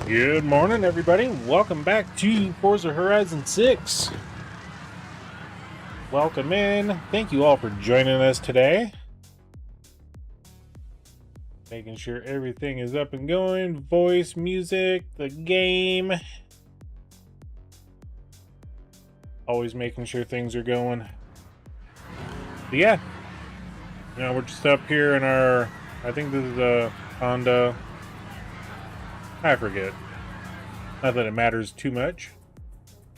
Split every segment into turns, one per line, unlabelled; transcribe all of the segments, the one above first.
Good morning, everybody. Welcome back to Forza Horizon 6. Welcome in. Thank you all for joining us today. Making sure everything is up and going. Voice, music, the game. Always making sure things are going. But yeah. We're just up here in our... I think this is a Honda. I forget. Not that it matters too much.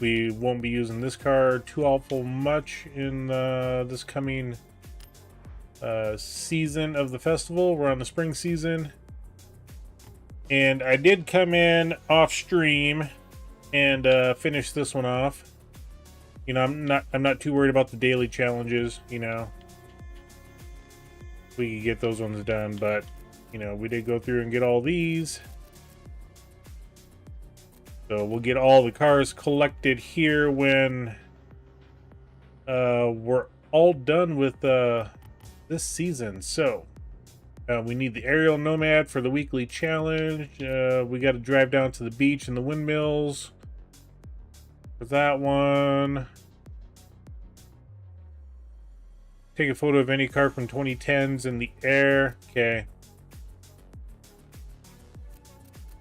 We won't be using this car too awful much in this coming season of the festival. We're on the spring season. And I did come in off stream and finish this one off. I'm not too worried about the daily challenges, We could get those ones done, but we did go through and get all these. So we'll get all the cars collected here when we're all done with this season. So we need the aerial nomad for the weekly challenge. We got to drive down to the beach and the windmills for that one. Take a photo of any car from 2010s in the air. Okay.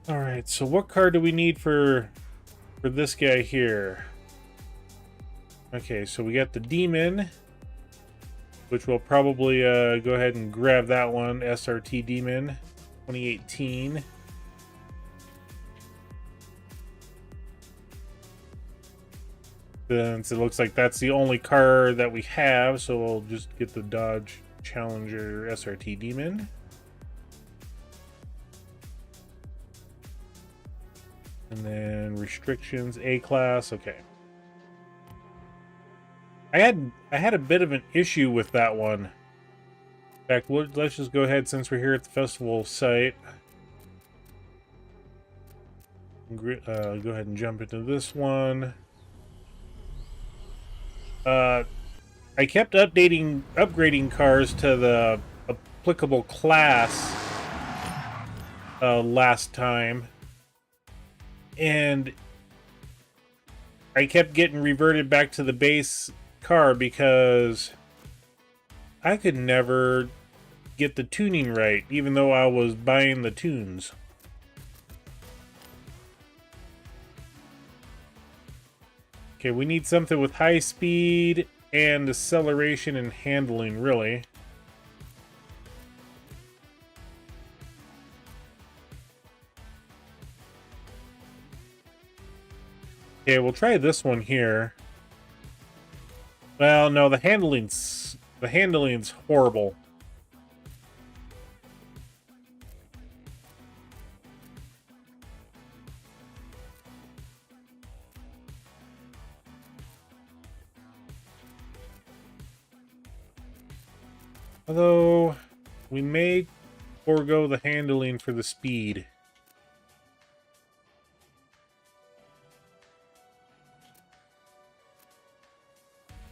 Alright, so what car do we need for this guy here? Okay, so we got the Demon, which we'll probably go ahead and grab that one. SRT Demon 2018. Since it looks like that's the only car that we have, so we'll just get the Dodge Challenger SRT Demon. And then restrictions, A-Class, okay. I had a bit of an issue with that one. In fact, let's just go ahead, since we're here at the festival site. Go ahead and jump into this one. I kept upgrading cars to the applicable class last time. And I kept getting reverted back to the base car because I could never get the tuning right, even though I was buying the tunes. Okay, we need something with high speed and acceleration and handling, really. Okay, we'll try this one here. Well, no, the handling's horrible. Although we may forego the handling for the speed.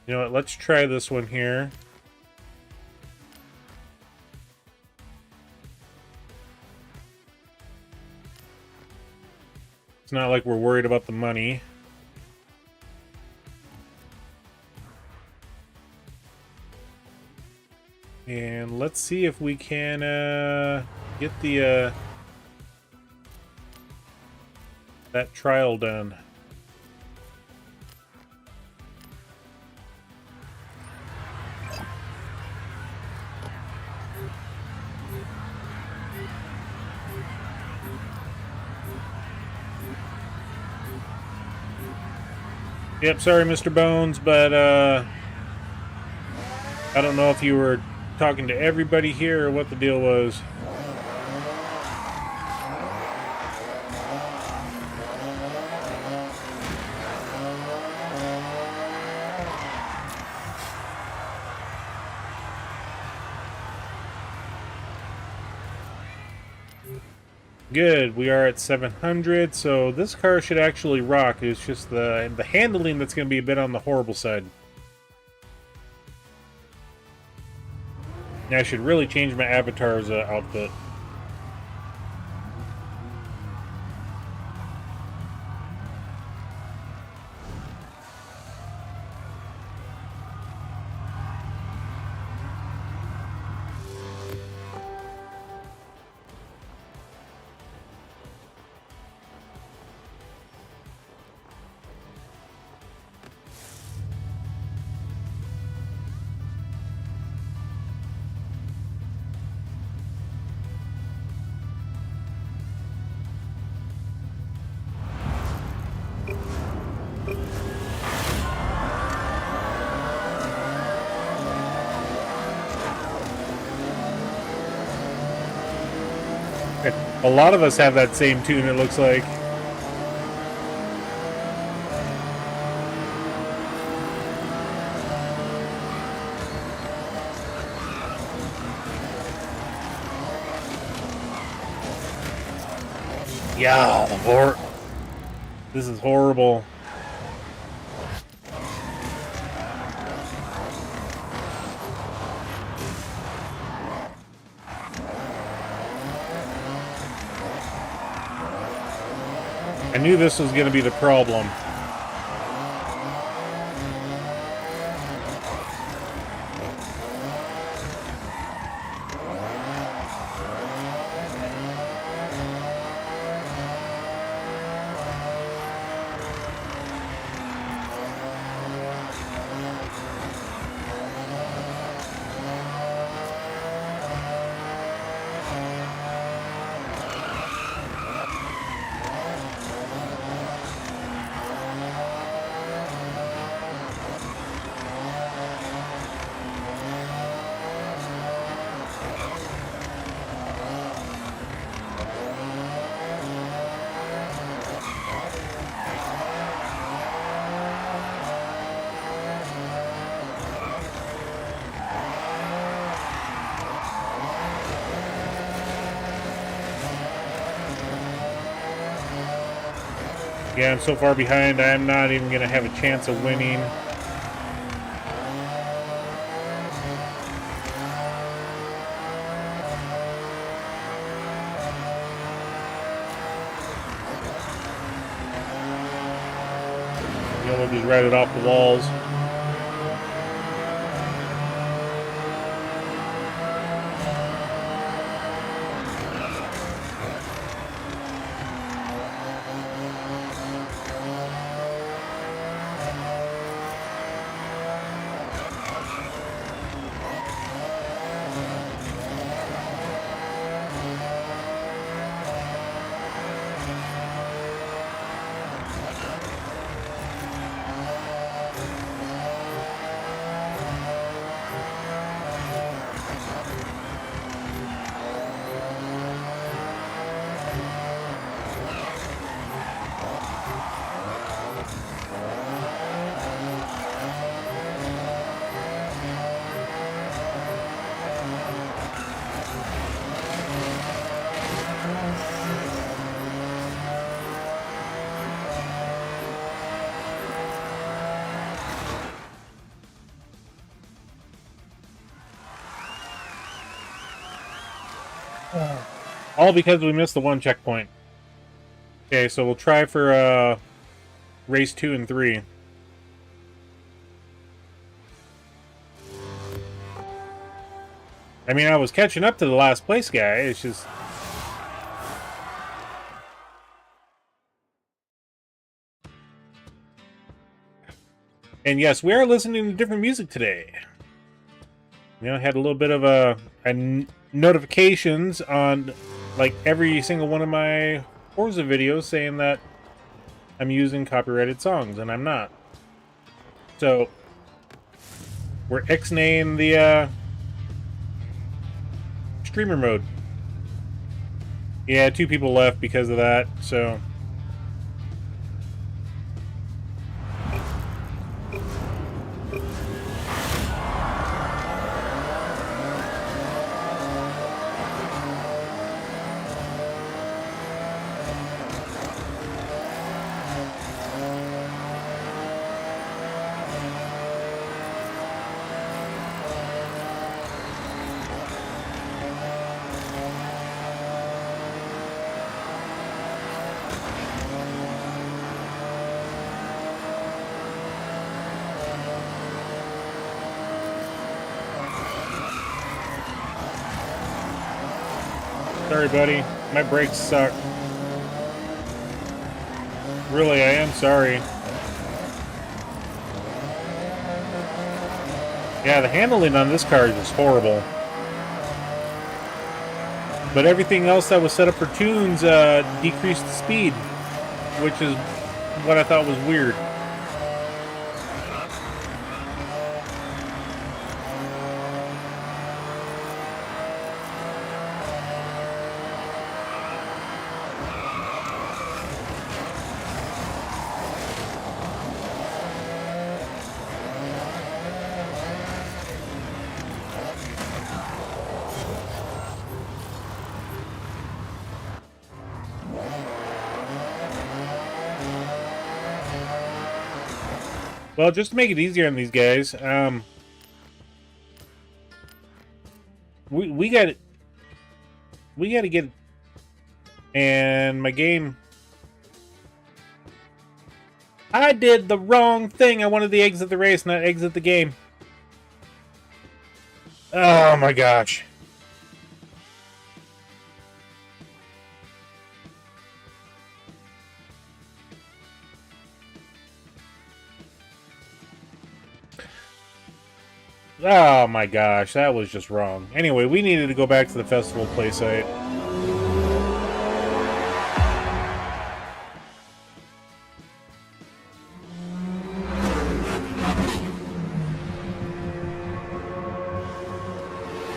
You know what, let's try this one here. It's not like we're worried about the money. And let's see if we can get the that trial done. Yep, sorry, Mr. Bones, but I don't know if you were talking to everybody here or what the deal was. Good, we are at 700, so this car should actually rock. It's just the handling that's going to be a bit on the horrible side. I should really change my avatar's outfit. A lot of us have that same tune, it looks like. Yeah, this is horrible. I knew this was going to be the problem. Yeah, I'm so far behind, I'm not even going to have a chance of winning. We'll just ride it off the walls. All because we missed the one checkpoint. Okay, so we'll try for race 2 and 3. I mean, I was catching up to the last place guy. It's just... And yes, we are listening to different music today. You know, I had a little bit of a notifications on like every single one of my Forza videos saying that I'm using copyrighted songs, and I'm not. So we're ixnaying the streamer mode. Yeah, 2 people left because of that, so... Sorry, buddy. My brakes suck. Really, I am sorry. Yeah, the handling on this car is just horrible. But everything else that was set up for tunes decreased the speed, which is what I thought was weird. Well, just to make it easier on these guys, we got to get, and my game. I did the wrong thing. I wanted to exit the race, not exit the game. Oh my gosh. Oh my gosh, that was just wrong. Anyway, we needed to go back to the festival play site.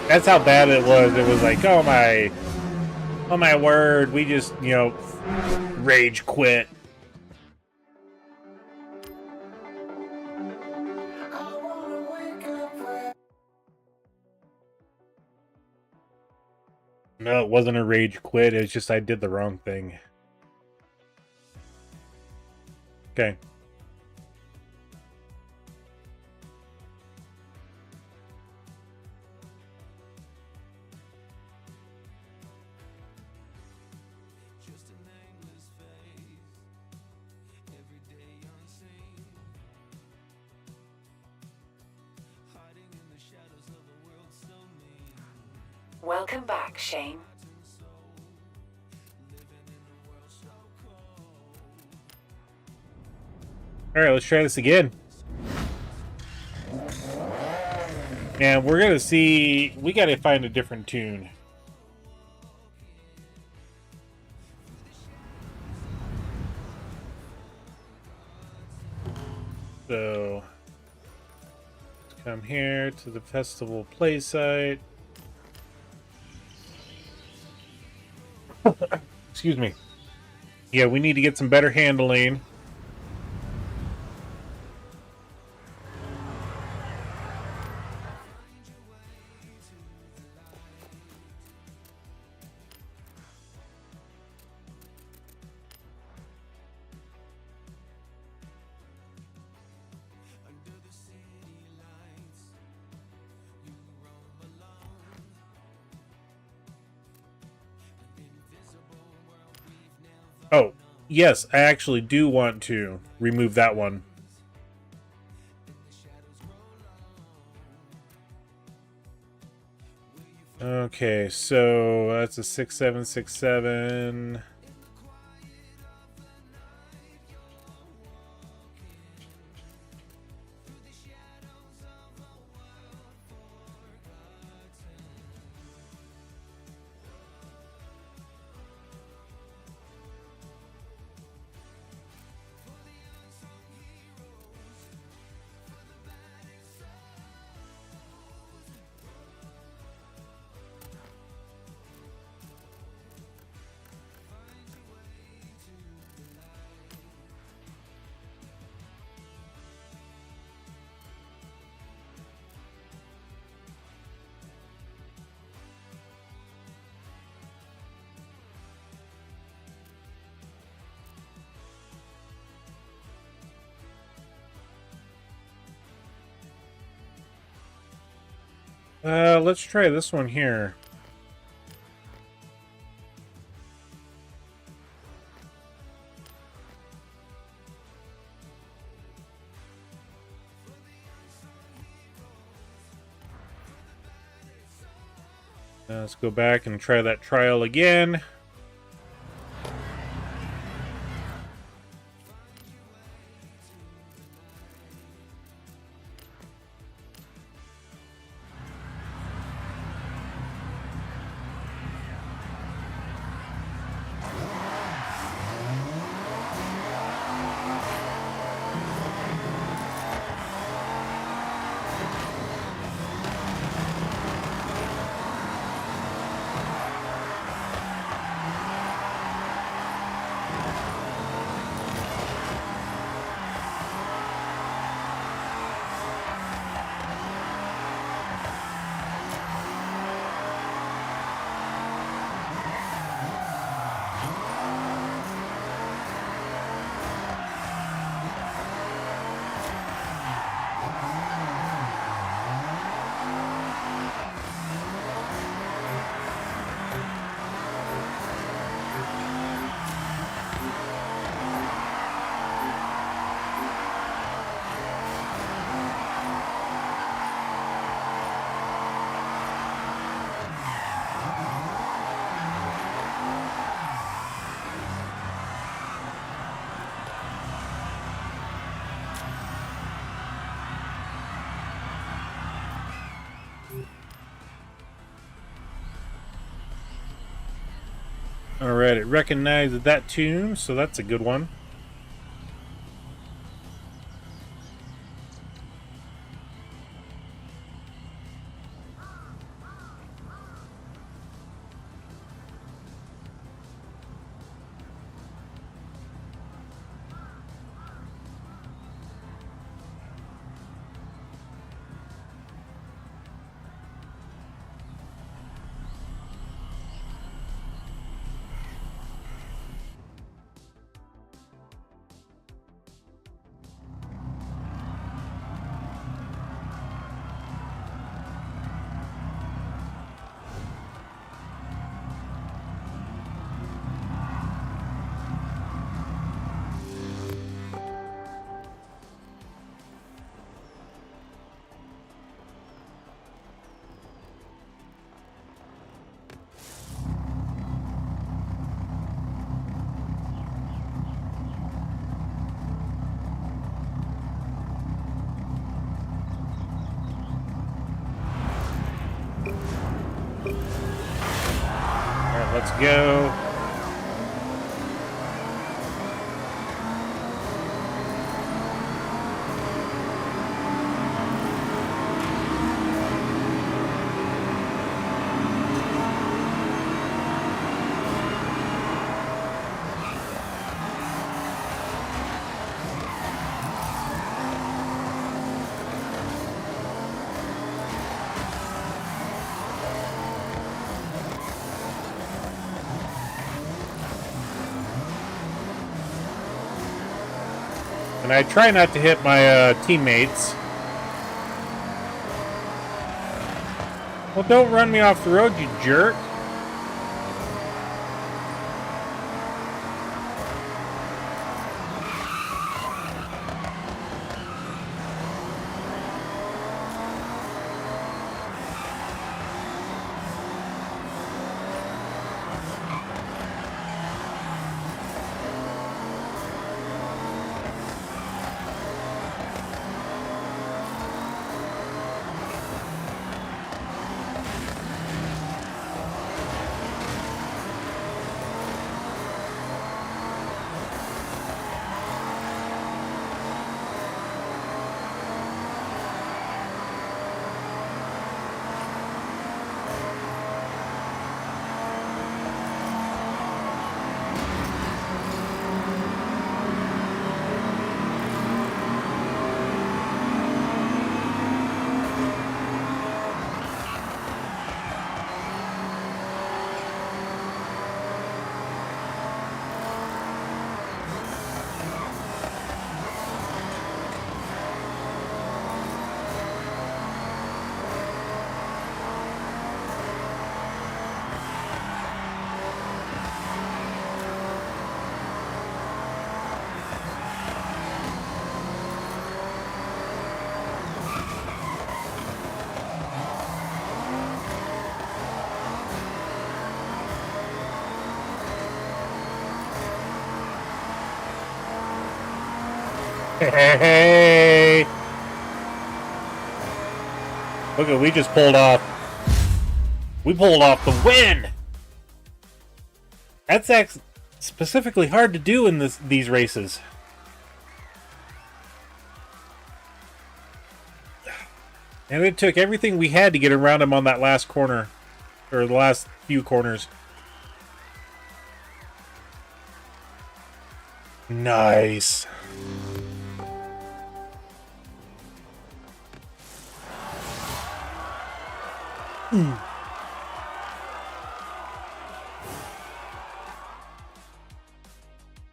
That's how bad it was. It was like, oh my word, we just, you know, rage quit. No, it wasn't a rage quit. It's just I did the wrong thing. Okay.
Welcome back, Shane.
Alright, let's try this again. And we're gonna see, we gotta find a different tune. So, let's come here to the festival play site. Excuse me. Yeah, we need to get some better handling. Oh, yes, I actually do want to remove that one. Okay, so that's a 6767. Let's try this one here. Let's go back and try that trial again. Alright, it recognized that tune, so that's a good one. Let's go. And I try not to hit my teammates. Well, don't run me off the road, you jerk. Hey! Look at, we just pulled off. We pulled off the win! That's specifically hard to do in these races. And it took everything we had to get around him on that last corner. Or the last few corners. Nice.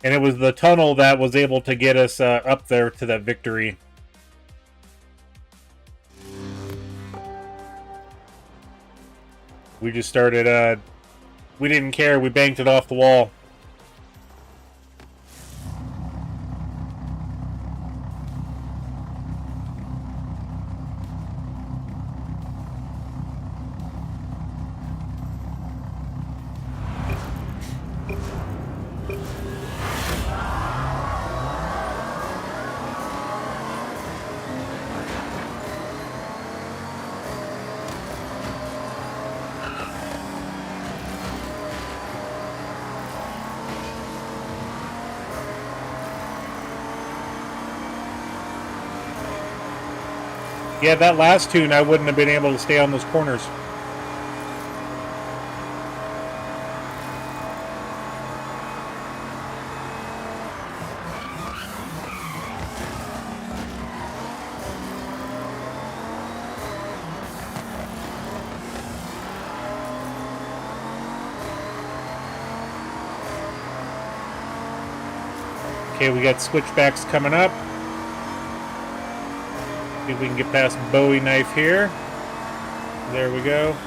And it was the tunnel that was able to get us up there to that victory. We just started, we didn't care, we banked it off the wall. Yeah, that last tune, I wouldn't have been able to stay on those corners. Okay, we got switchbacks coming up. See if we can get past Bowie knife here. There we go.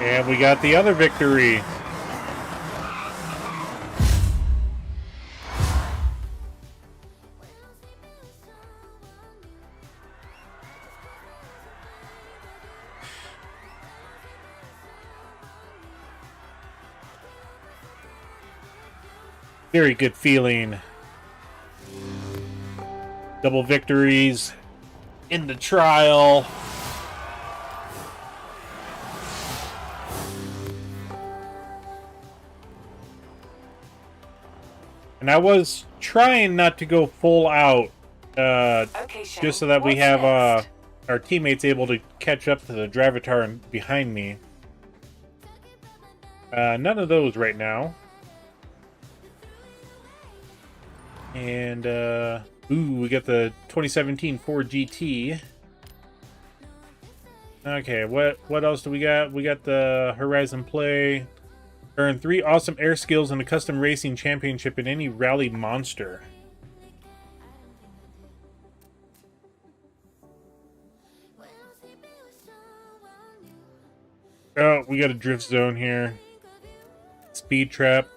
And we got the other victory. Very good feeling. Double victories in the trial. And I was trying not to go full out,
Okay, Shane,
just so that we
what's
have
next?
our teammates able to catch up to the Drivatar behind me. None of those right now. And, ooh, we got the 2017 Ford GT. Okay, what else do we got? We got the Horizon Play. Earn 3 awesome air skills in a custom racing championship in any rally monster. Oh, we got a drift zone here. Speed trap.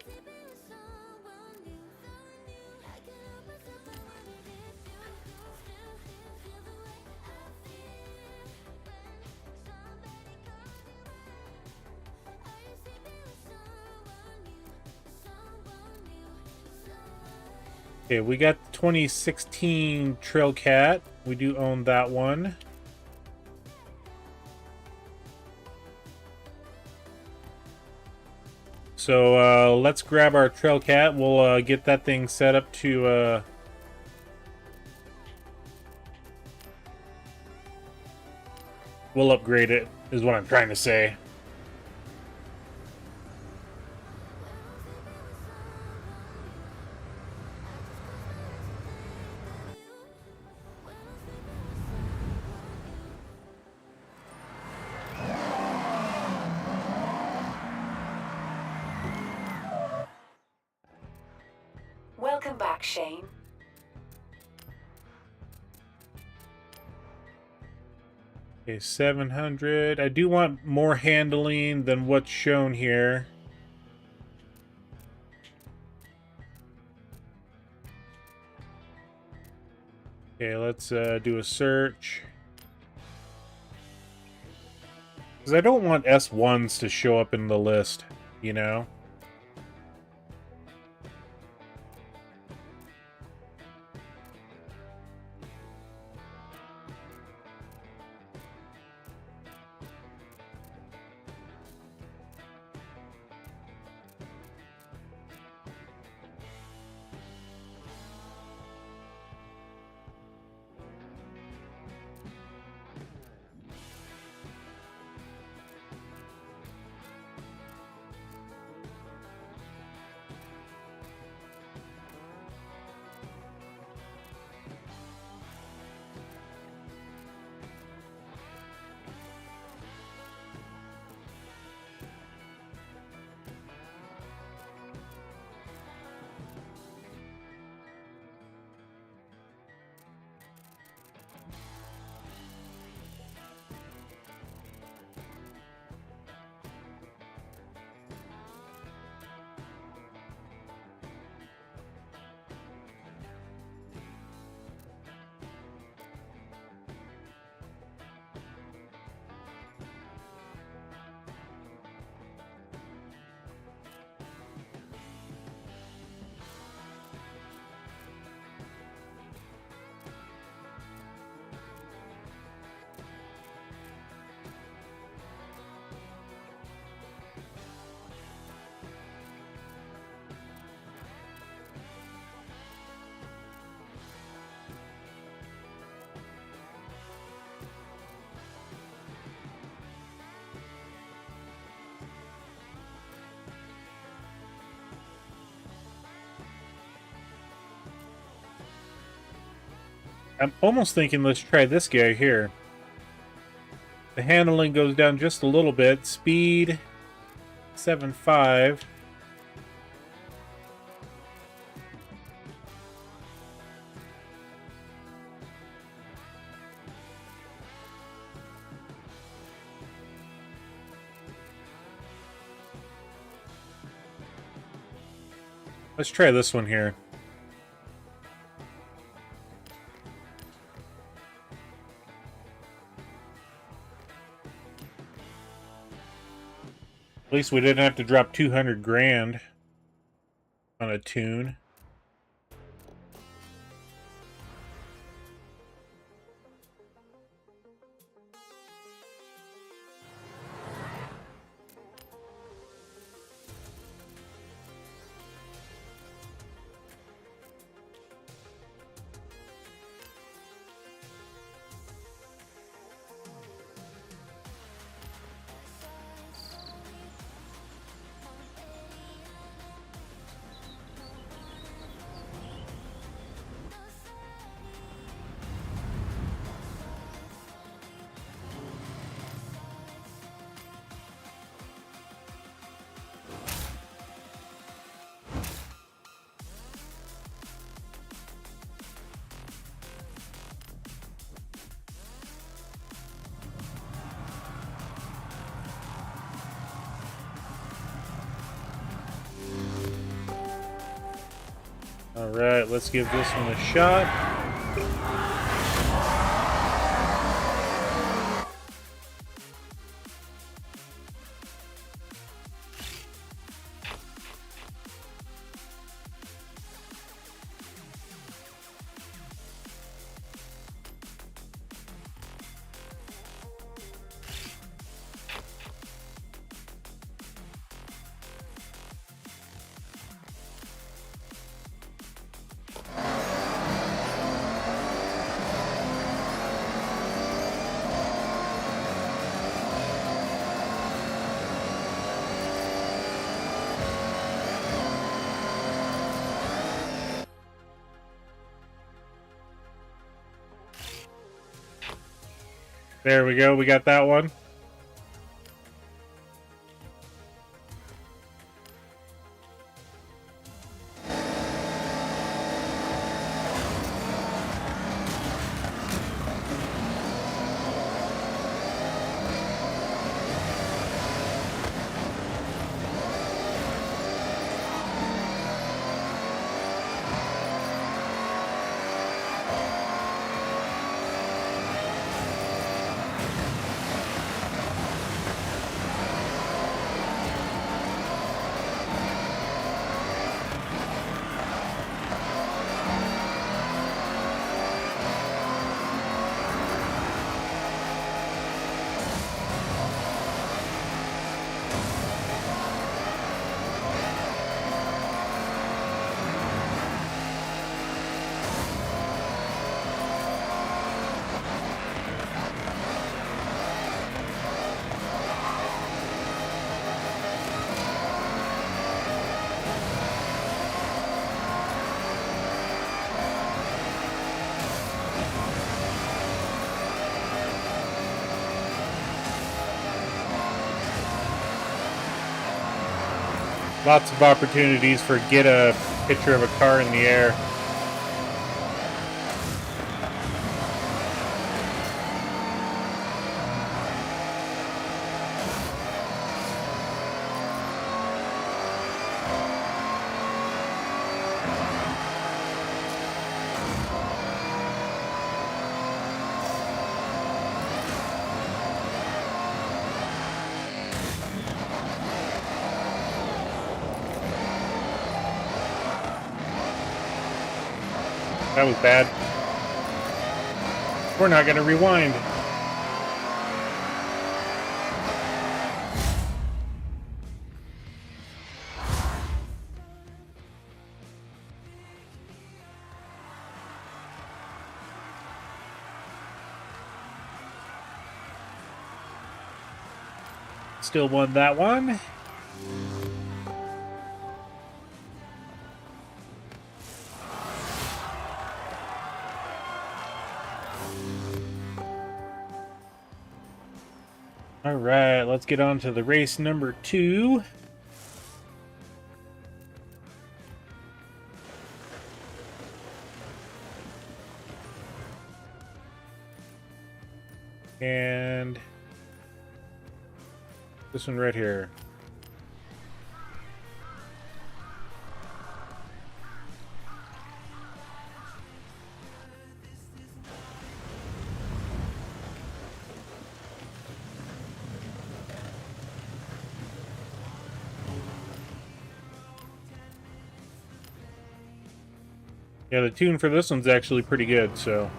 Okay, we got the 2016 Trailcat. We do own that one. So let's grab our Trailcat. We'll get that thing set up to we'll upgrade it, is what I'm trying to say.
Welcome back, Shane.
Okay, 700. I do want more handling than what's shown here. Okay, let's do a search. Because I don't want S1s to show up in the list, you know? I'm almost thinking let's try this guy here. The handling goes down just a little bit. Speed 7.5. Let's try this one here. At least we didn't have to drop 200 grand on a tune. Alright, let's give this one a shot. There we go, we got that one. Lots of opportunities for get a picture of a car in the air. That was bad. We're not going to rewind. Still won that one. All right, let's get on to the race number 2. And this one right here. Yeah, the tune for this one's actually pretty good, so.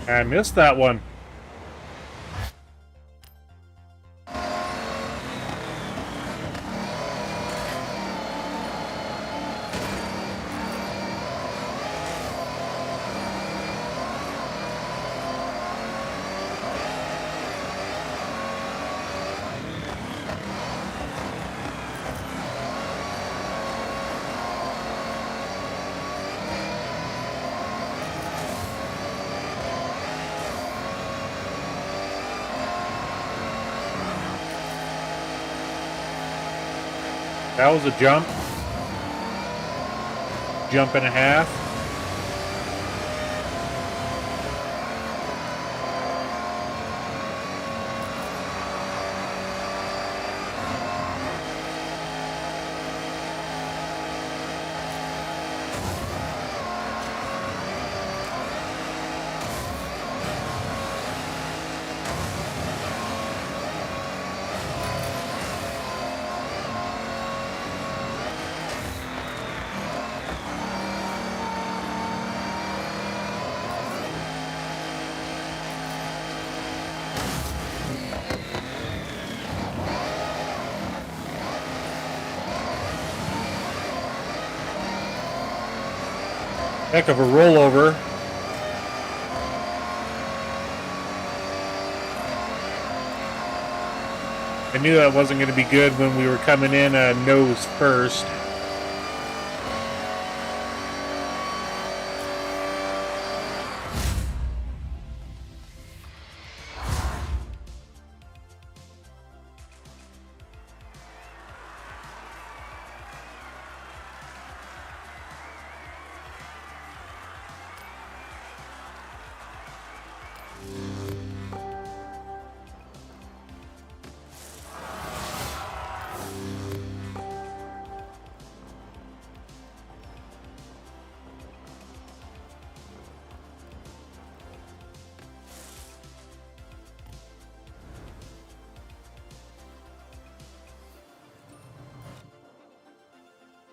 I missed that one. That was a jump. Jump and a half. Heck of a rollover. I knew that wasn't going to be good when we were coming in nose first.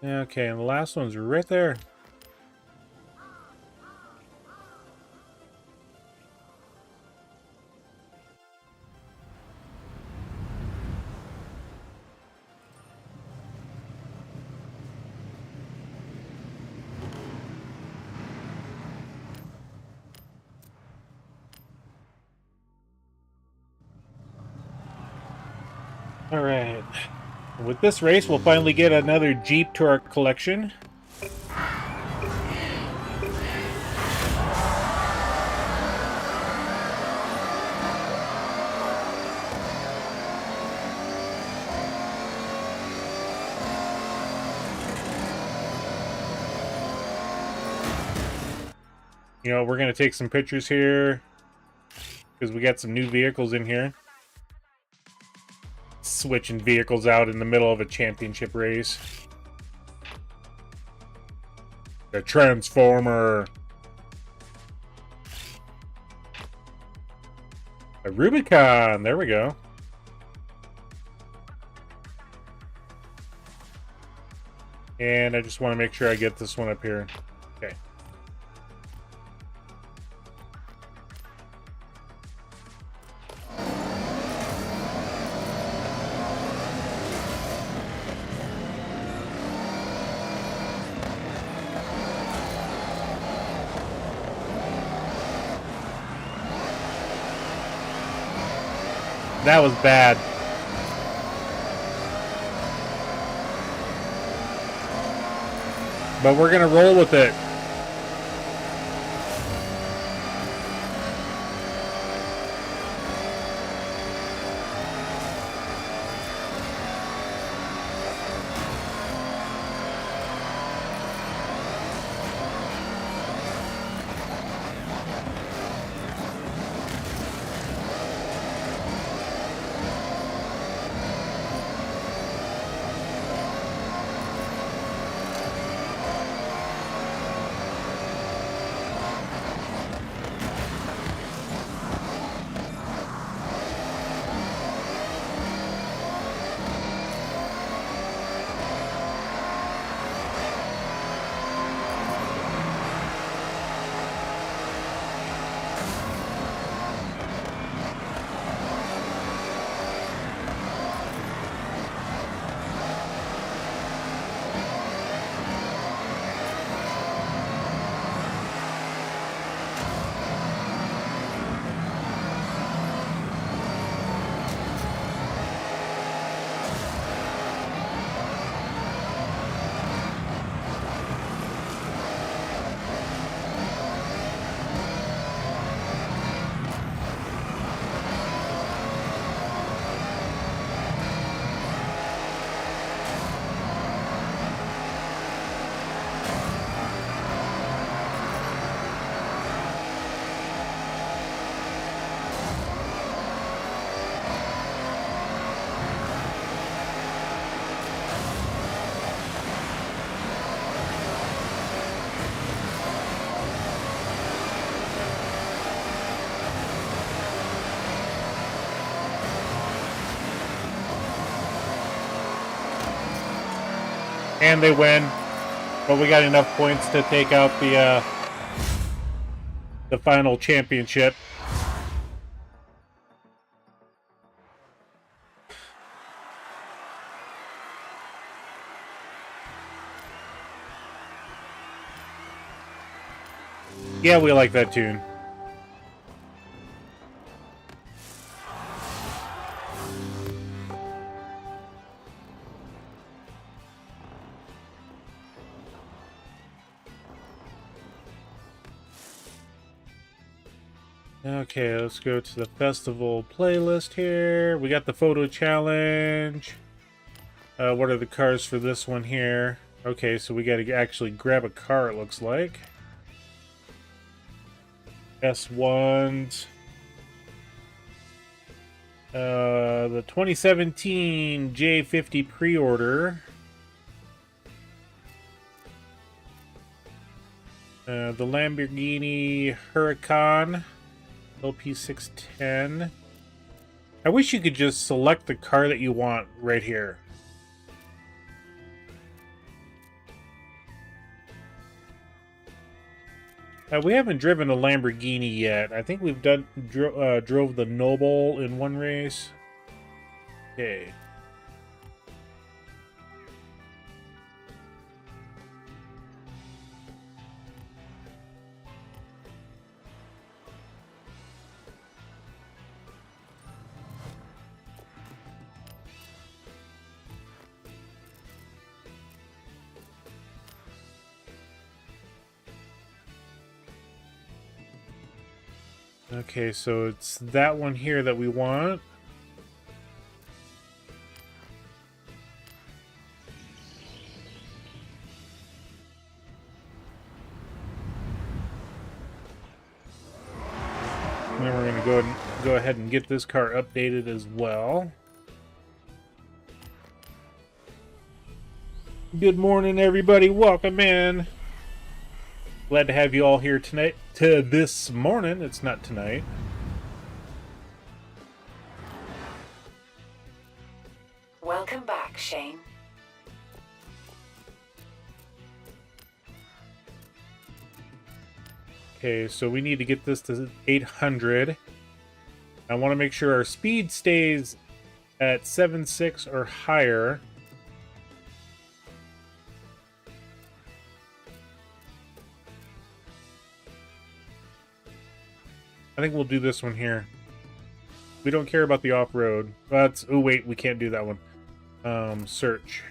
Okay, and the last one's right there. All right. With this race, we'll finally get another Jeep to our collection. You know, we're going to take some pictures here because we got some new vehicles in here. Switching vehicles out in the middle of a championship race. The Transformer. A Rubicon. There we go. And I just want to make sure I get this one up here. Okay. That was bad. But we're gonna roll with it. And they win, but we got enough points to take out the final championship. Yeah, we like that tune. Okay, let's go to the festival playlist here. We got the photo challenge. What are the cars for this one here? Okay, so we got to actually grab a car, it looks like. S1s. The 2017 J50 pre-order. The Lamborghini Huracan LP610. I wish you could just select the car that you want right here. We haven't driven a Lamborghini yet. I think we've drove the Noble in one race. Okay. Okay, so it's that one here that we want. go ahead and get this car updated as well. Good morning, everybody. Welcome in. Glad to have you all here tonight. To this morning. It's not tonight.
Welcome back, Shane.
Okay, so we need to get this to 800. I want to make sure our speed stays at 7.6 or higher. I think we'll do this one here. We don't care about the off-road. Oh wait, we can't do that one. Search.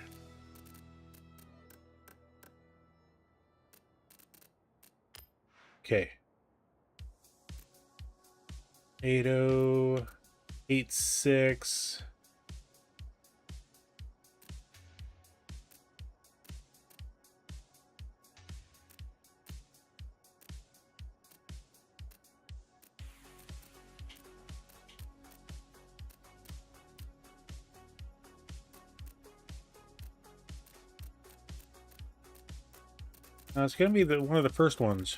Okay. 8086. It's going to be one of the first ones.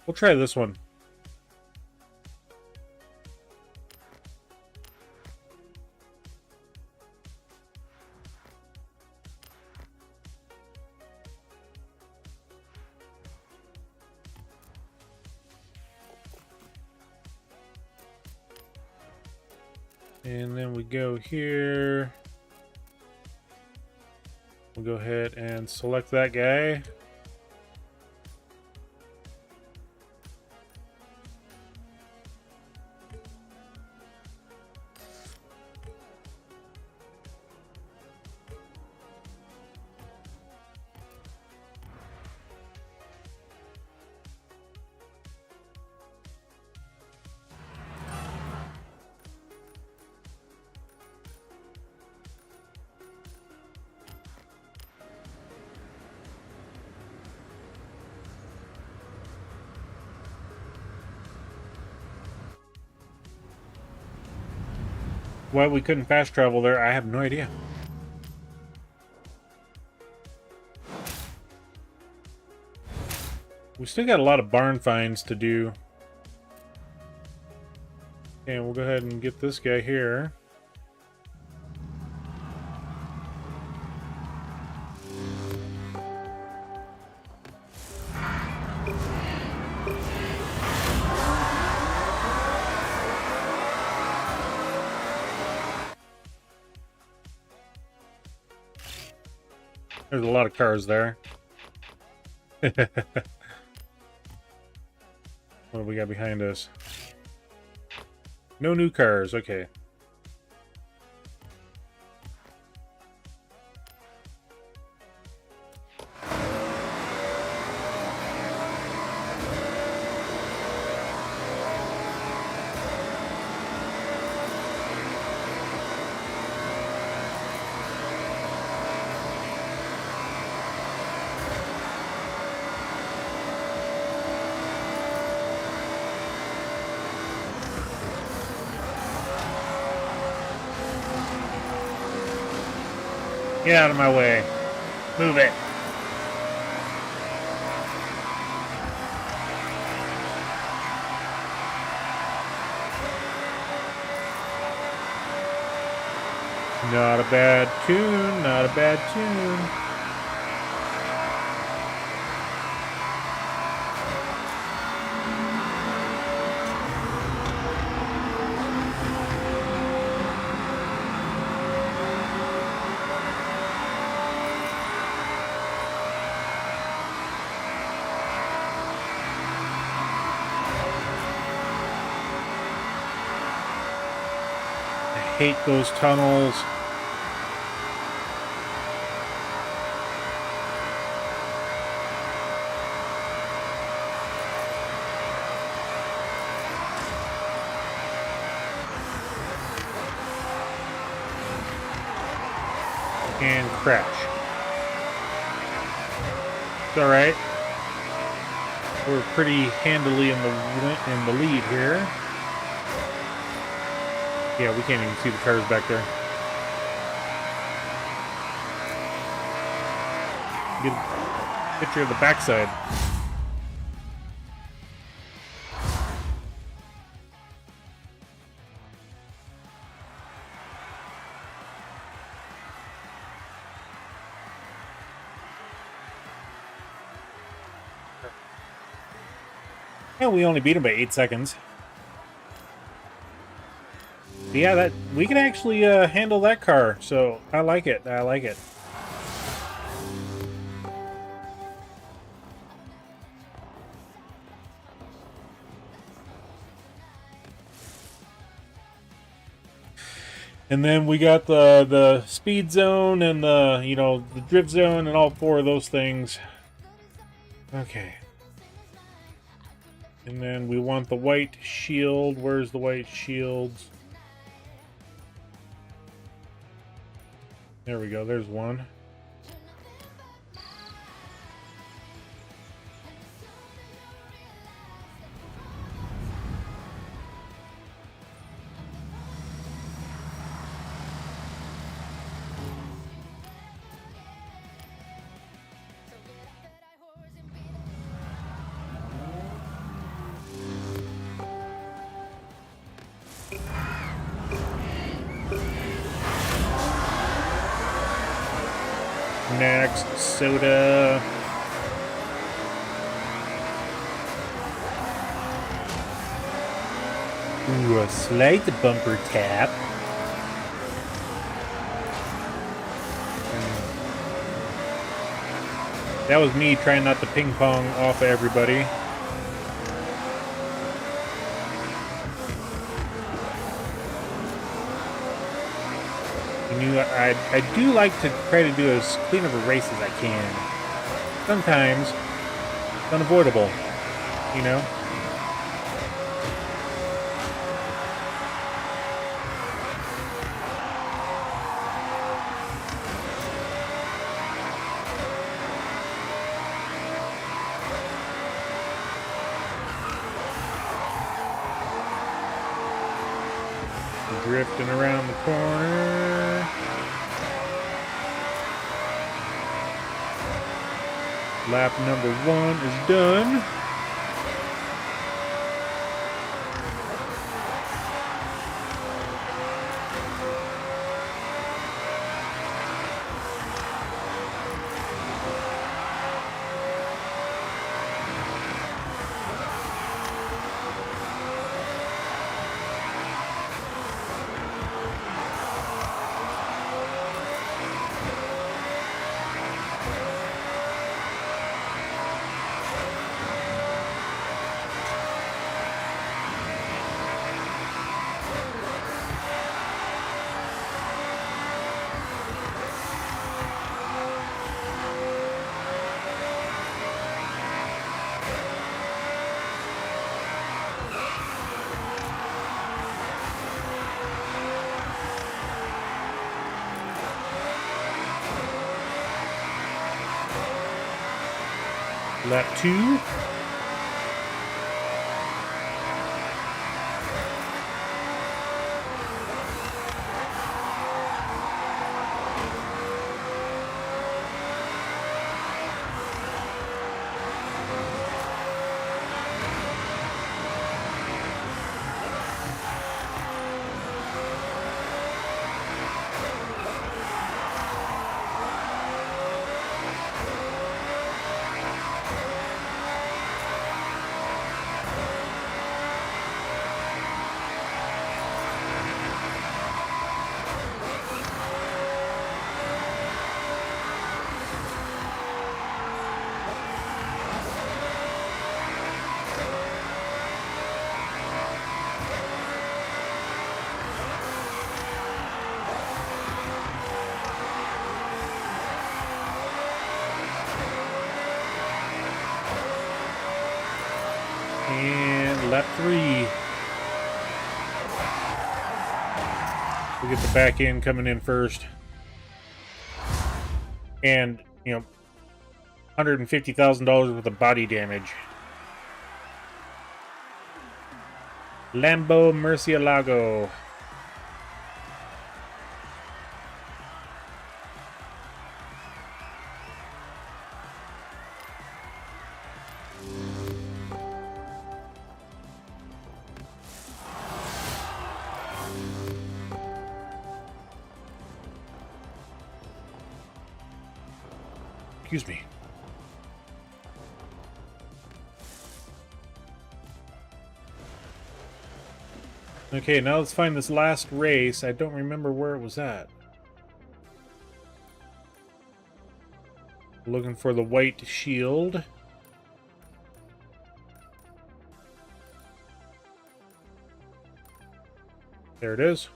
We'll try this one. And then we go here. We'll go ahead and select that guy. Why we couldn't fast travel there, I have no idea. We still got a lot of barn finds to do. And we'll go ahead and get this guy here. There's a lot of cars there. What do we got behind us? No new cars, okay. Get out of my way. Move it. Not a bad tune, not a bad tune. Hate those tunnels. And crash. It's all right. we're pretty handily in the lead here. Yeah, we can't even see the cars back there. Get a picture of the backside. Yeah, we only beat him by 8 seconds. But yeah, that we can actually handle that car, so I like it. I like it. And then we got the speed zone and the the drift zone and all 4 of those things. Okay. And then we want the white shield. Where's the white shields? There we go. There's one. Next, soda. Ooh, a slight bumper tap. That was me trying not to ping pong off of everybody. I do like to try to do as clean of a race as I can. Sometimes it's unavoidable, you know? Drifting around the corner. Lap number 1 is done. Lap 2. And lap 3. We get the back end coming in first. And, $150,000 worth of body damage. Lambo Murcielago. Excuse me. Okay, now let's find this last race. I don't remember where it was at. Looking for the white shield. There it is.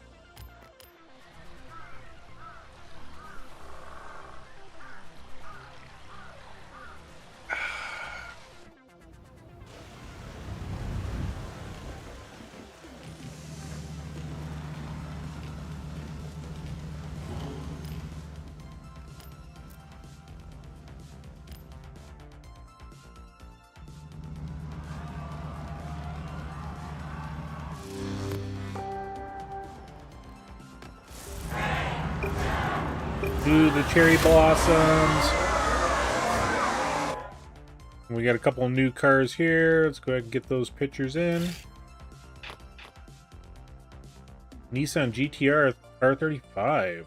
Do the cherry blossoms. We got a couple new cars here. Let's go ahead and get those pictures in. Nissan GTR R35.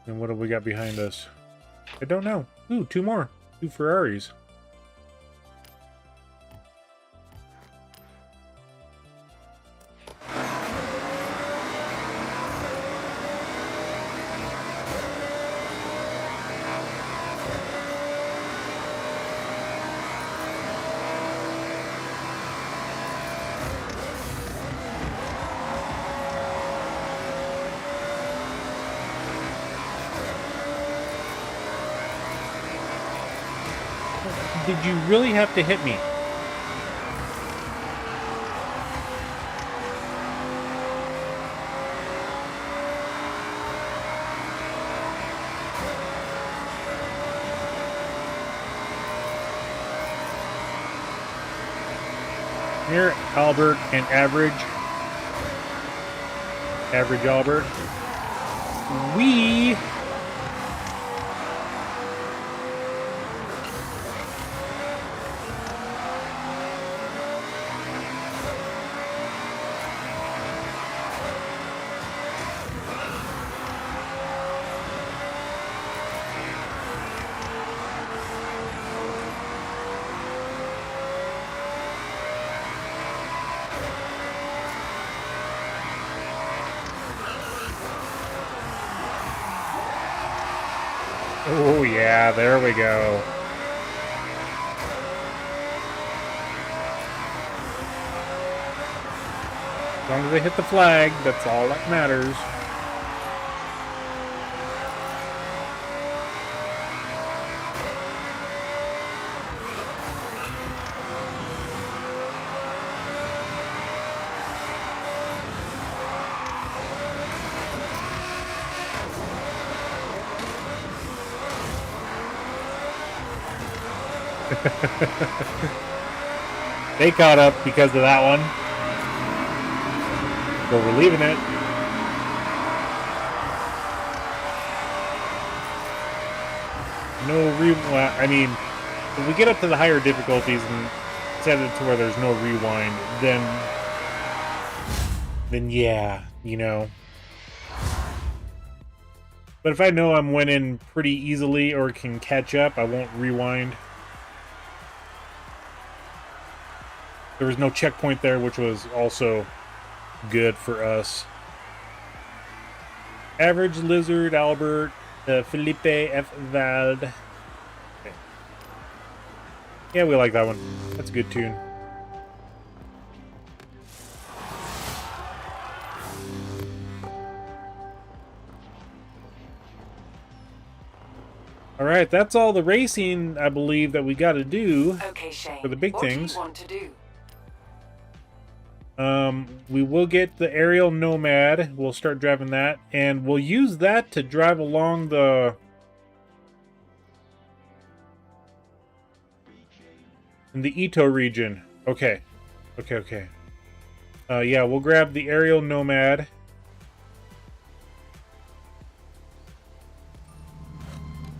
And what have we got behind us? I don't know. Ooh, two more. Two Ferraris. Did you really have to hit me? Here, Albert and Average. Average Albert. We... Oh yeah, there we go. As long as they hit the flag, that's all that matters. They caught up because of that one. So we're leaving it. No rewind. I mean, if we get up to the higher difficulties and set it to where there's no rewind, then yeah, you know. But if I know I'm winning pretty easily or can catch up, I won't rewind. There was no checkpoint there, which was also good for us. Average Lizard, Albert, Felipe F. Vald. Okay. Yeah, we like that one. That's a good tune. Alright, that's all the racing, I believe, that we got to do for the big things.
What do you want to do?
We will get the aerial Nomad. We'll start driving that, and we'll use that to drive along the In the Ito region. Okay. Okay. Yeah, we'll grab the aerial nomad.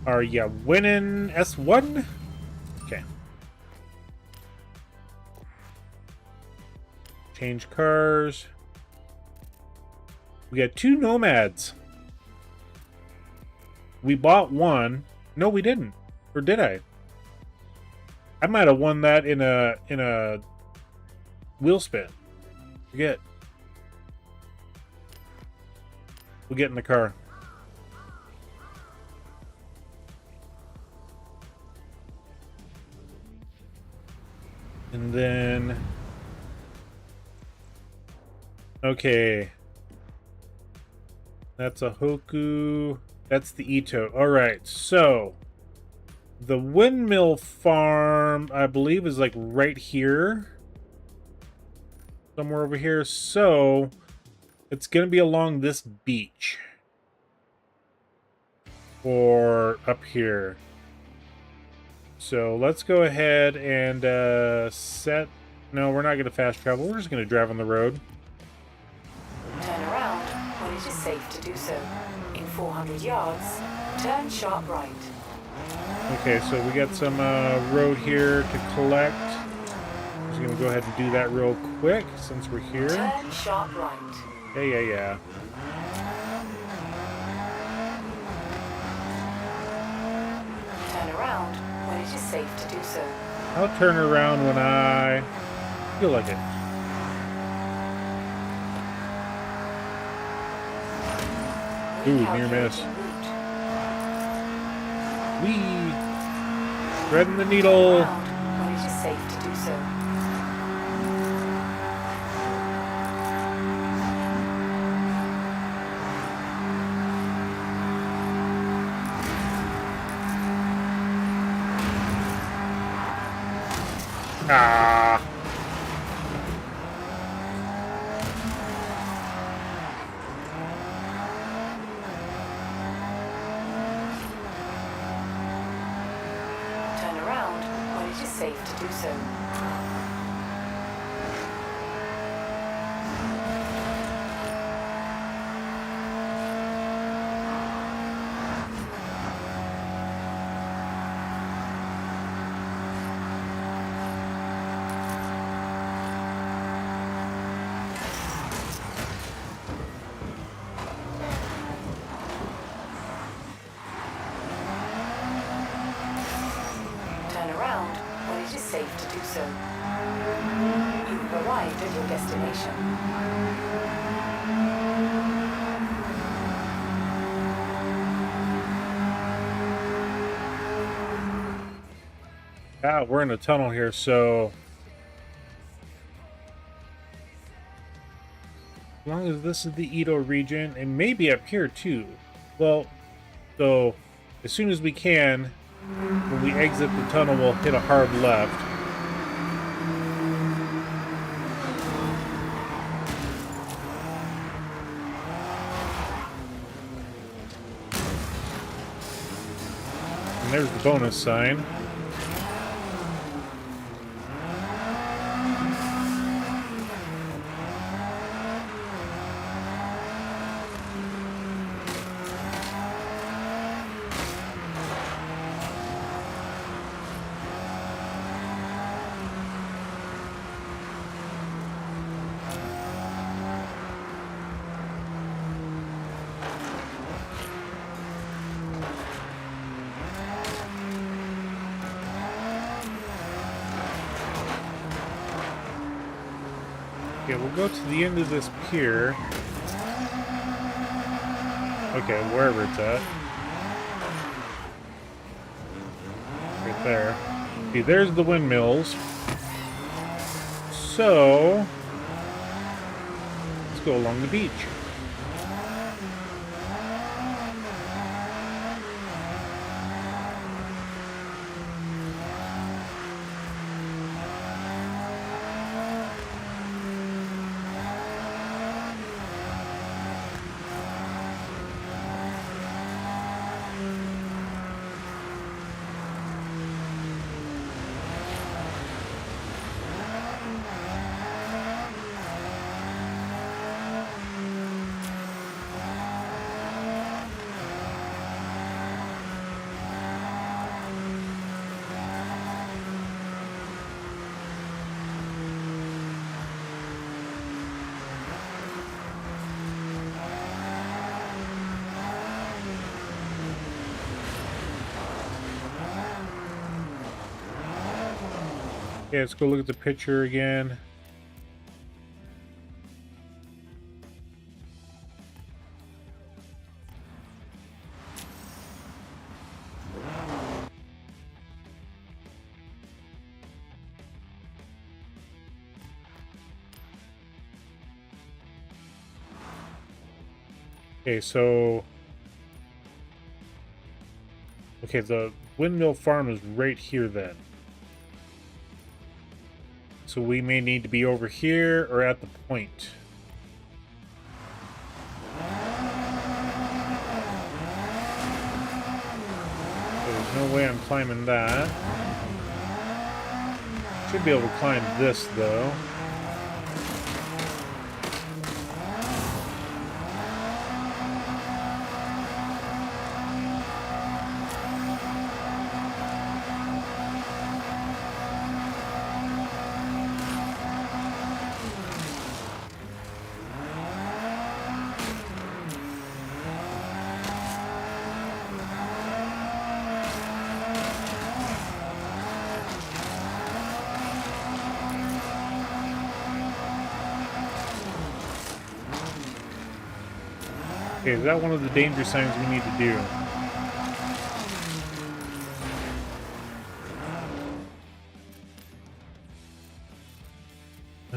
Yeah, winning S1? Okay. Change cars. We got 2 nomads. We bought one. No, we didn't. Or did I? I might have won that in a wheel spin. Forget. We'll get in the car. And then... Okay. That's a Hoku. That's the Ito. Alright, so... The windmill farm, I believe, is like right here. Somewhere over here. So, it's going to be along this beach. Or up here. So, let's go ahead and set... No, we're not going to fast travel. We're just going to drive on the road.
Turn around when it is safe to do so. In 400 yards, turn sharp right.
Okay, so we got some road here to collect. I'm just going to go ahead and do that real quick since we're here.
Turn sharp right.
Yeah.
Turn around when it is safe to do so.
I'll turn around when I feel like it. Ooh, near miss. Whee! Threading the needle.
When it is safe to do so.
Ah!
Safe to do so. Safe to do so. You've arrived at your destination.
We're in a tunnel here, so as long as this is the Ito region, and maybe up here too. Well, so as soon as we can, when we exit the tunnel, we'll hit a hard left. And there's the bonus sign. Okay, we'll go to the end of this pier. Okay, wherever it's at. Right there. See, there's the windmills. So, let's go along the beach. Yeah, let's go look at the picture again. Okay, so... Okay, the windmill farm is right here then. So we may need to be over here or at the point. There's no way I'm climbing that. Should be able to climb this though. Okay, is that one of the danger signs we need to do?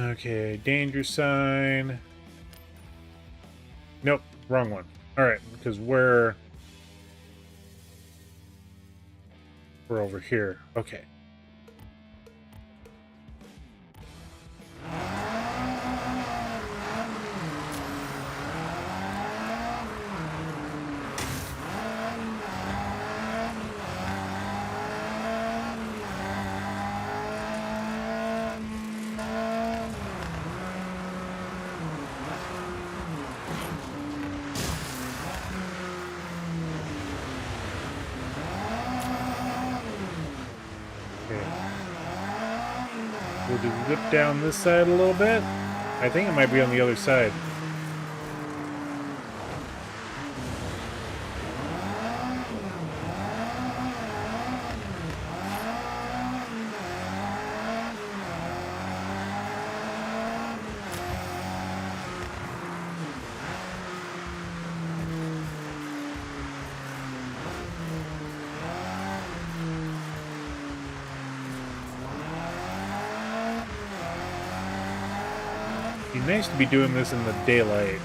Okay, danger sign. Nope, wrong one. Alright, because we're over here. Okay. We'll just zip down this side a little bit. I think it might be on the other side. It'd be nice to be doing this in the daylight.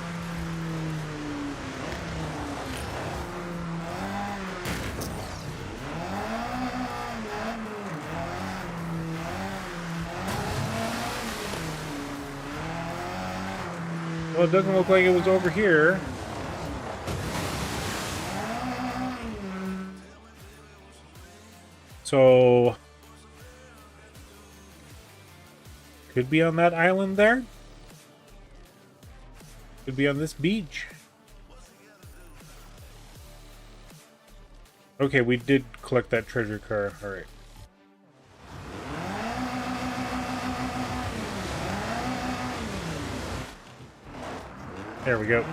Well, it doesn't look like it was over here. So... could be on that island there? Could be on this beach. Okay, we did collect that treasure car. Alright. There we go.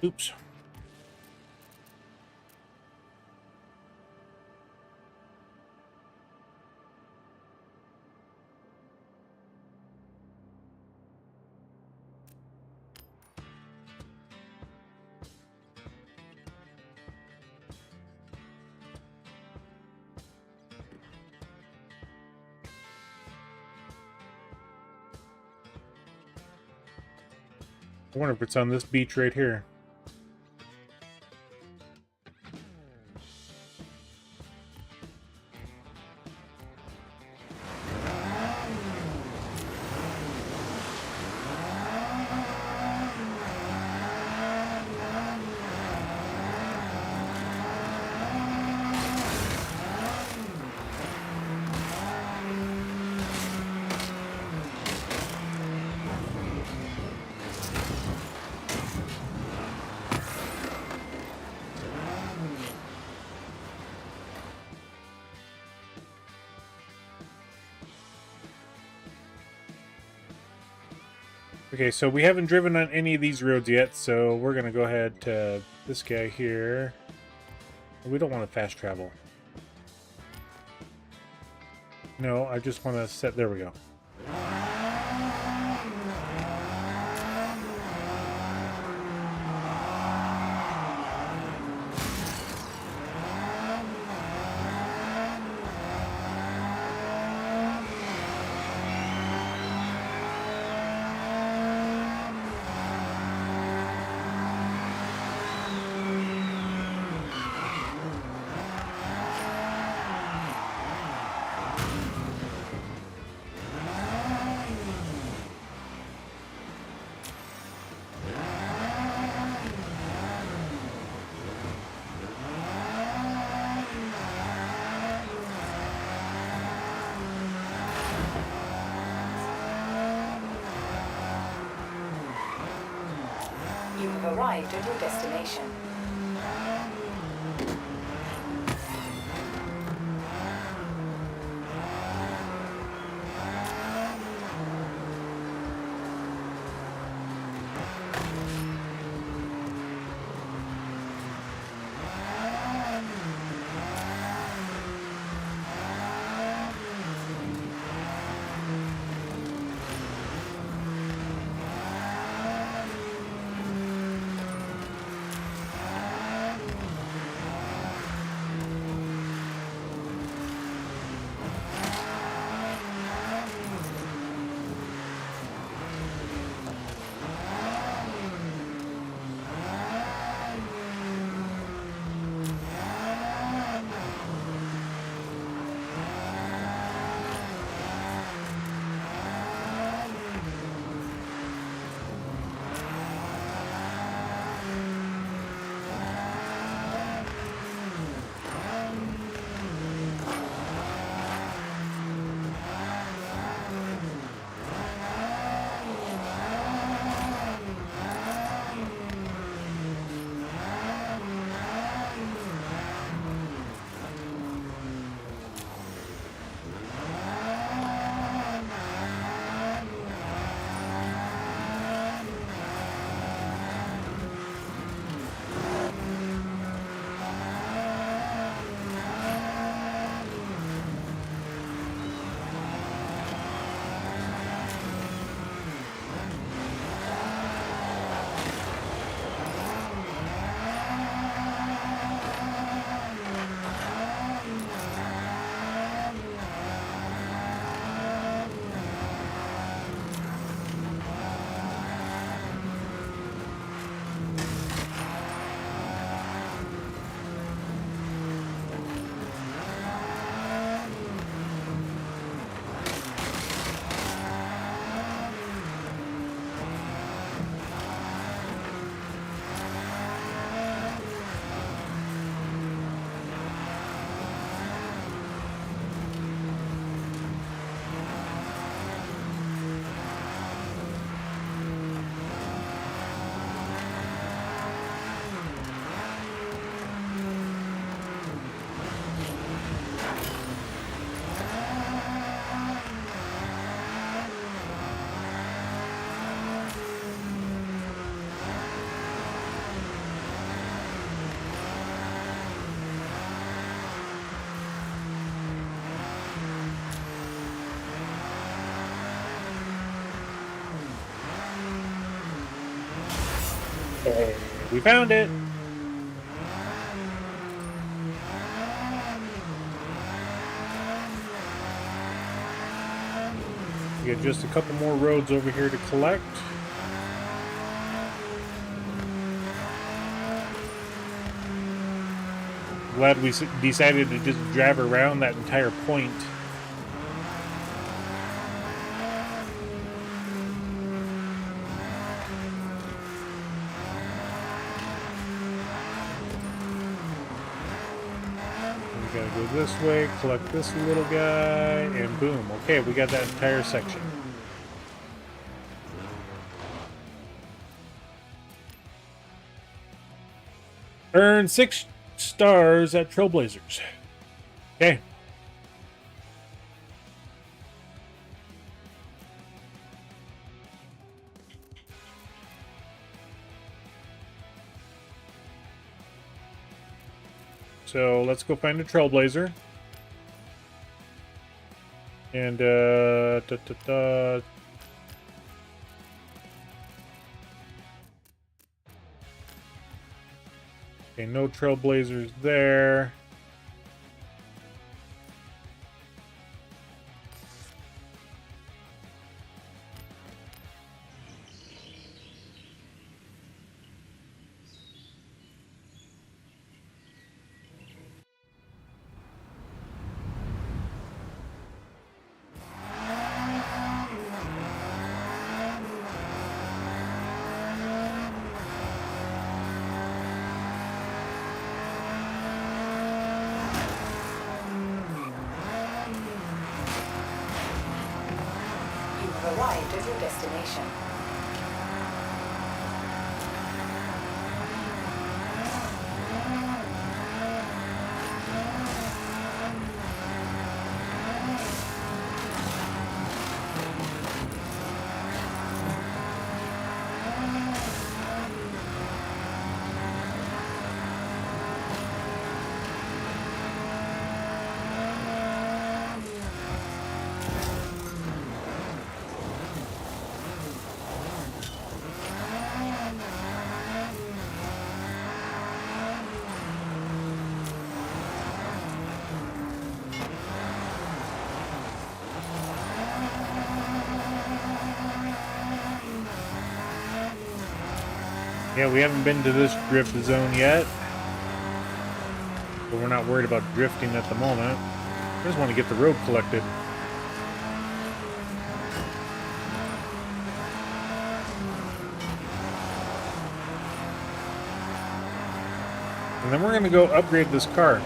Oops. I wonder if it's on this beach right here. Okay, so we haven't driven on any of these roads yet, so we're going to go ahead to this guy here. We don't want to fast travel. No, I just want to set... There we go.
You have arrived at your destination.
Hey, we found it! We got just a couple more roads over here to collect. Glad we decided to just drive around that entire point. We gotta go this way, collect this little guy, and boom. Okay, we got that entire section. Earn 6 stars at Trailblazers. Okay. So let's go find a Trailblazer. And okay, no Trailblazers there.
Arrived at your destination.
Yeah, we haven't been to this drift zone yet. But we're not worried about drifting at the moment. I just want to get the road collected. And then we're going to go upgrade this car.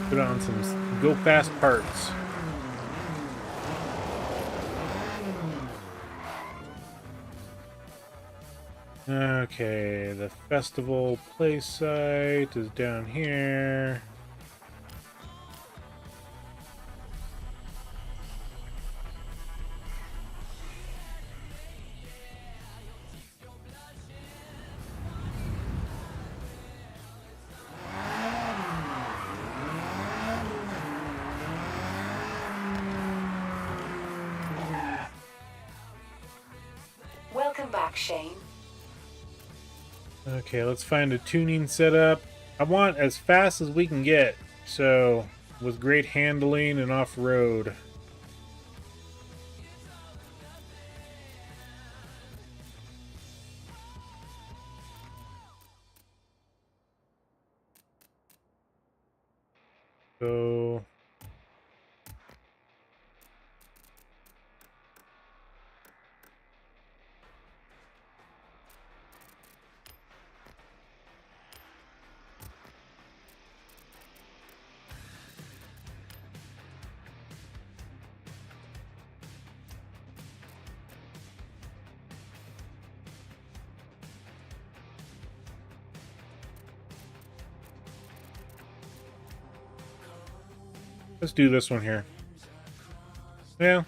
Put on some go fast parts. Okay, the festival play site is down here.
Welcome back, Shane.
Okay, let's find a tuning setup. I want as fast as we can get, so with great handling and off-road. So let's do this one here. Yeah.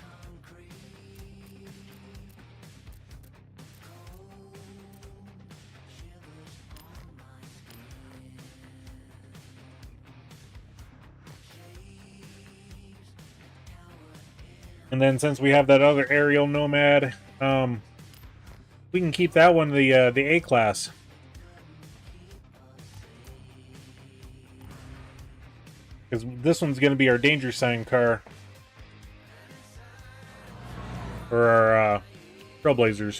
And then since we have that other aerial nomad, we can keep that one the A class. Because this one's going to be our danger sign car. For our Trailblazers.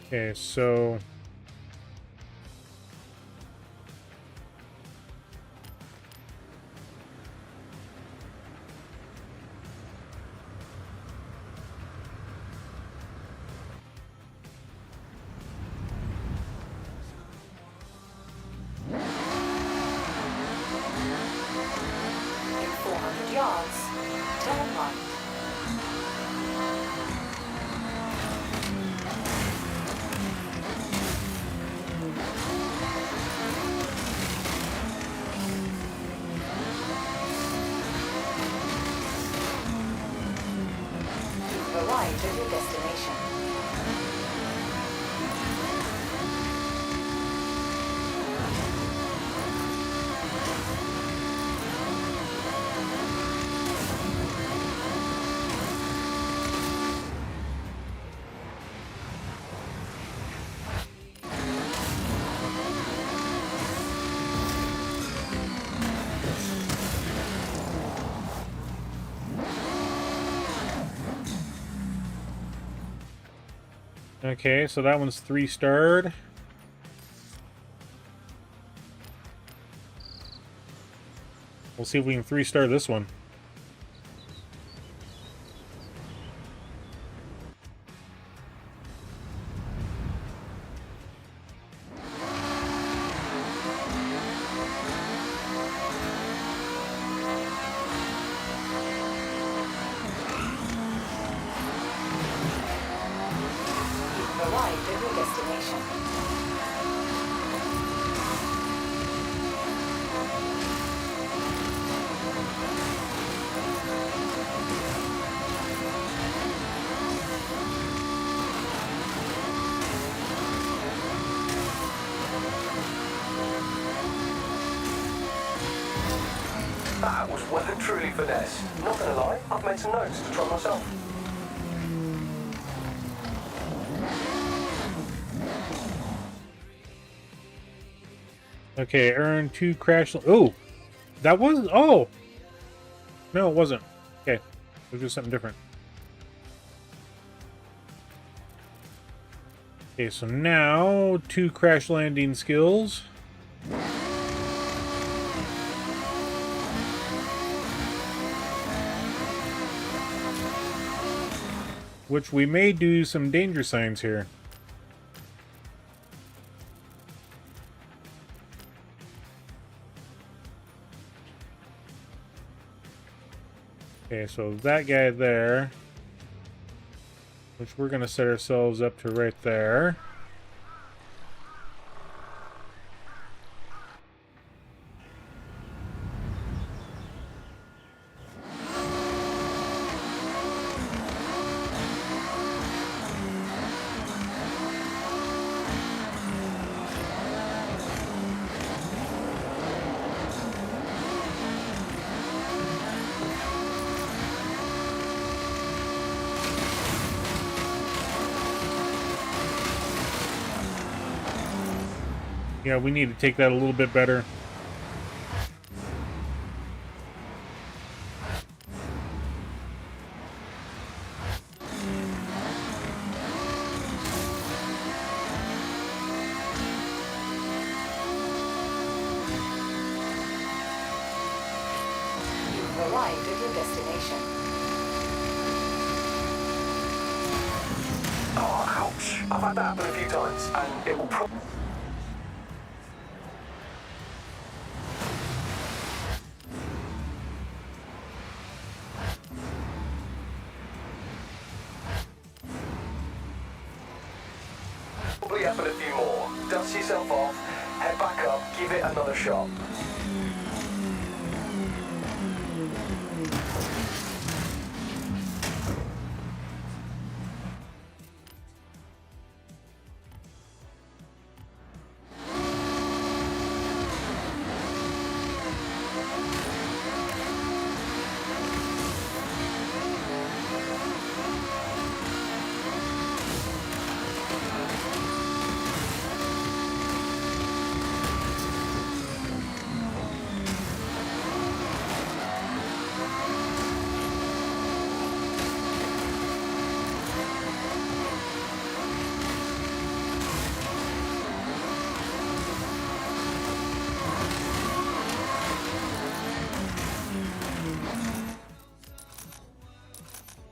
Okay, so...
yards, turn right. You've arrived at your destination.
Okay, so that one's 3-starred. We'll see if we can 3-star this one.
Arrived at your destination.
That was well and truly finesse. Not gonna lie, I've made some notes to try myself.
Okay, earn 2 crash... Oh! That was... Oh! No, it wasn't. Okay. It was just something different. Okay, so now 2 crash landing skills. Which we may do some danger signs here. Okay, so that guy there, which we're going to set ourselves up to right there. Yeah, we need to take that a little bit better.
You've arrived at your destination.
Oh, ouch. I've had that happen a few times, and it will probably... happen a few more. Dust yourself off, head back up, give it another shot.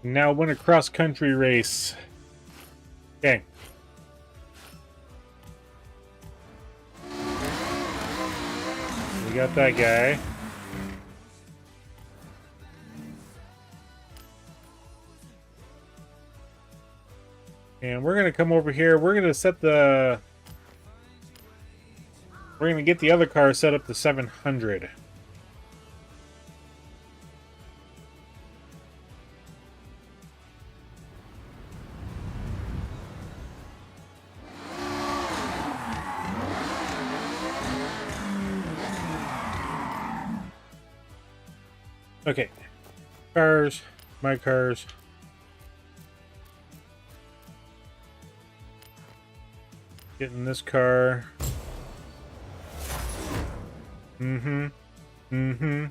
Now win a cross-country race. Okay. We got that guy. And we're gonna come over here. We're gonna set the... We're gonna get the other car set up to 700. Okay. Cars. My cars. Getting this car. Mm-hmm. Mm-hmm.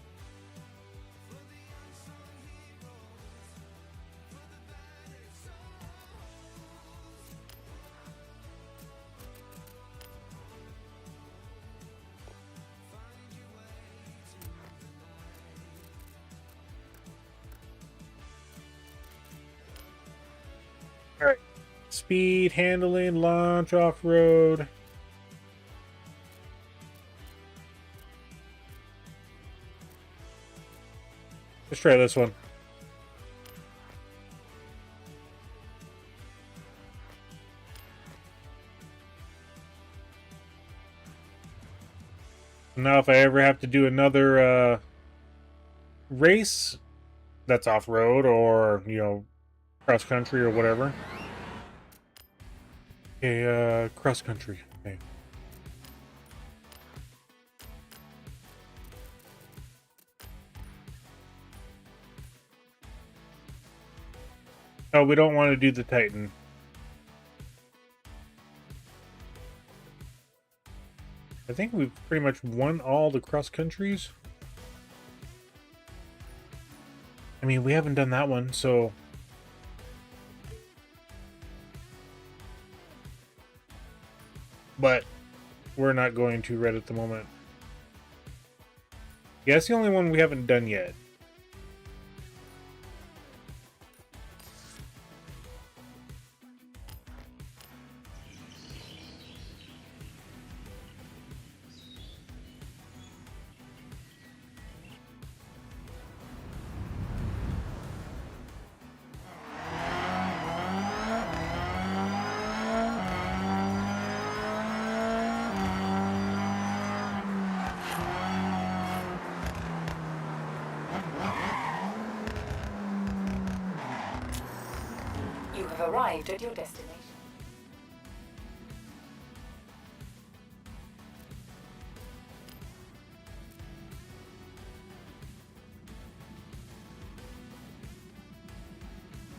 All right. Speed, handling, launch, off-road. Let's try this one. Now if I ever have to do another race that's off-road or, you know, cross-country or whatever. Okay, cross-country. Okay. Oh, we don't want to do the Titan. I think we've pretty much won all the cross-countries. I mean, we haven't done that one, so... But we're not going to red at the moment. Yeah, that's the only one we haven't done yet.
You have arrived at your destination.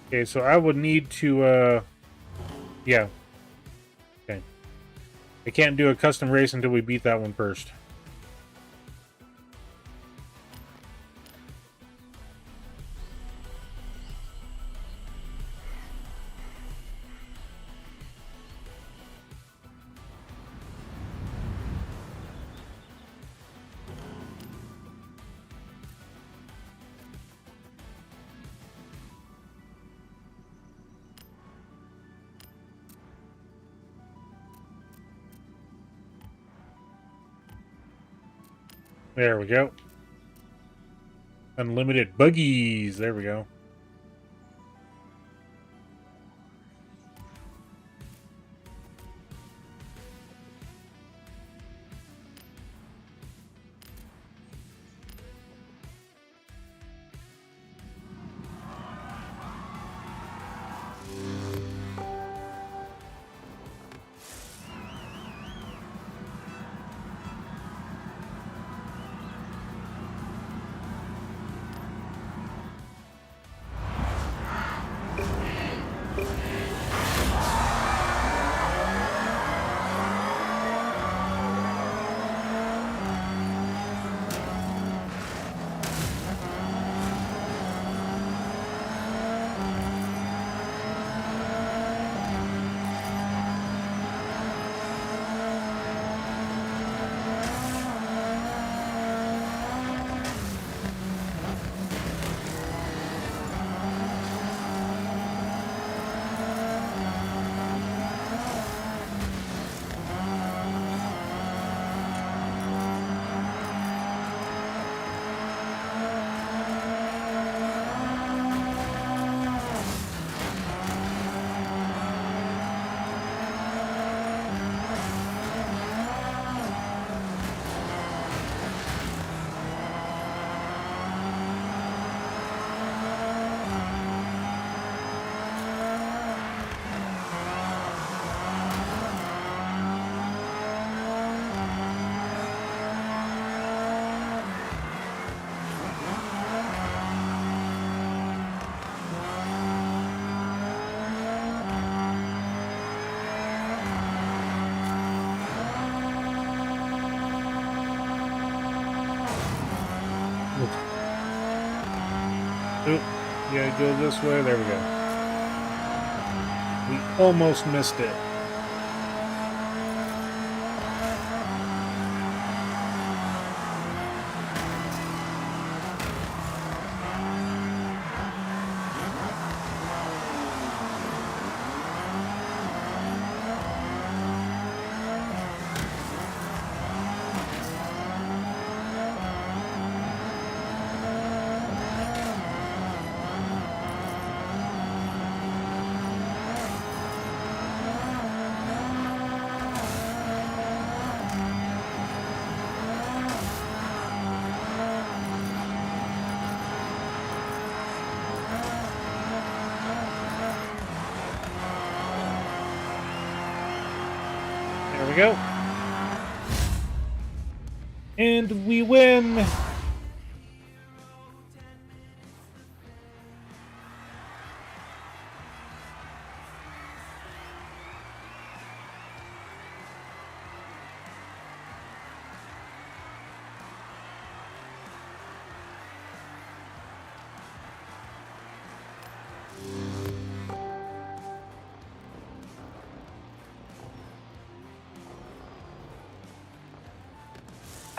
Okay, so I would need to, yeah. Okay. I can't do a custom race until we beat that one first. There we go. Unlimited buggies. There we go. Oop, you gotta go this way. There we go. We almost missed it. There we go. And we win!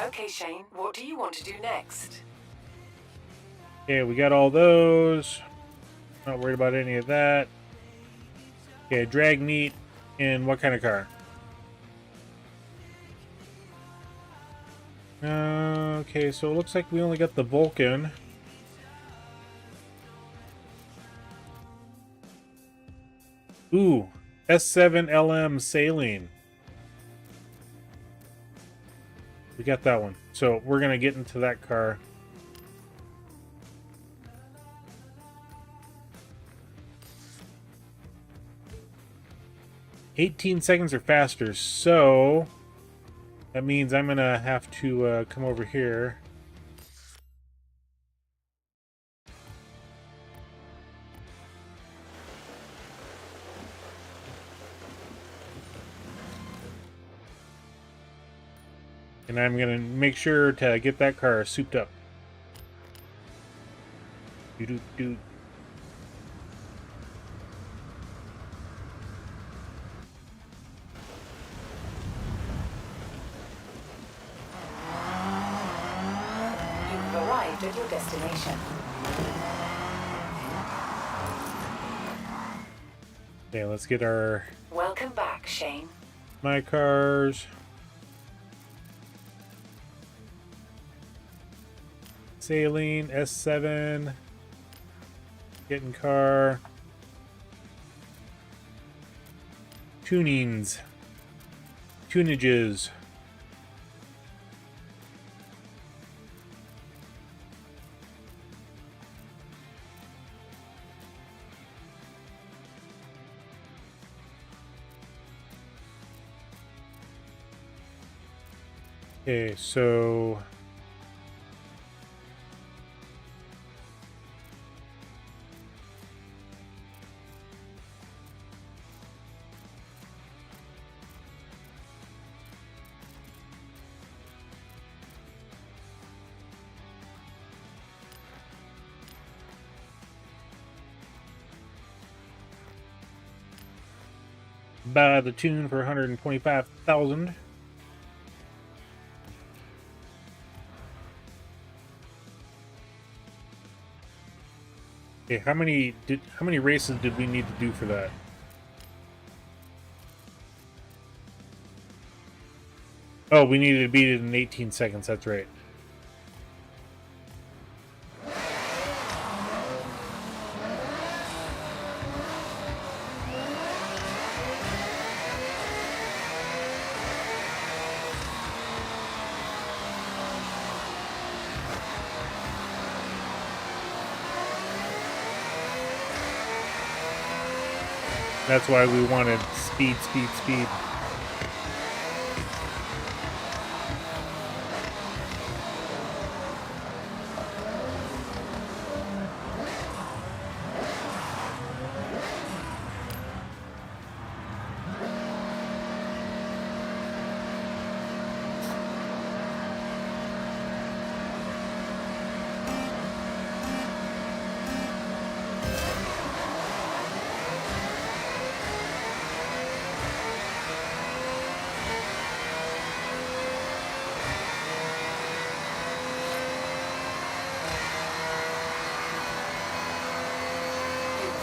Okay, Shane, what do you want to do next?
Okay, we got all those. Not worried about any of that. Okay, drag meat in what kind of car? Okay, so it looks like we only got the Vulcan. Ooh, S7LM Saline. We got that one. So we're going to get into that car. $18 or faster. So that means I'm going to have to come over here. And I'm going to make sure to get that car souped up. Doo-doo-doo.
You've arrived at your destination.
Okay, let's get our...
Welcome back, Shane.
my cars. Saline, S7. Getting car. Tunings. Tunages. Okay, so buy the tune for 125,000. Okay, how many races did we need to do for that? Oh, we needed to beat it in 18 seconds, that's right. That's why we wanted speed, speed, speed.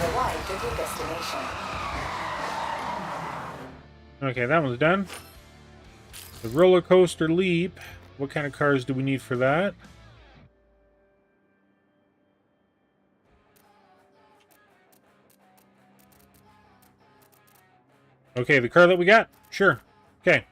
You've arrived at your destination.
Okay, that one's done. The roller coaster leap. What kind of cars do we need for that? Okay, the car that we got? Sure. Okay.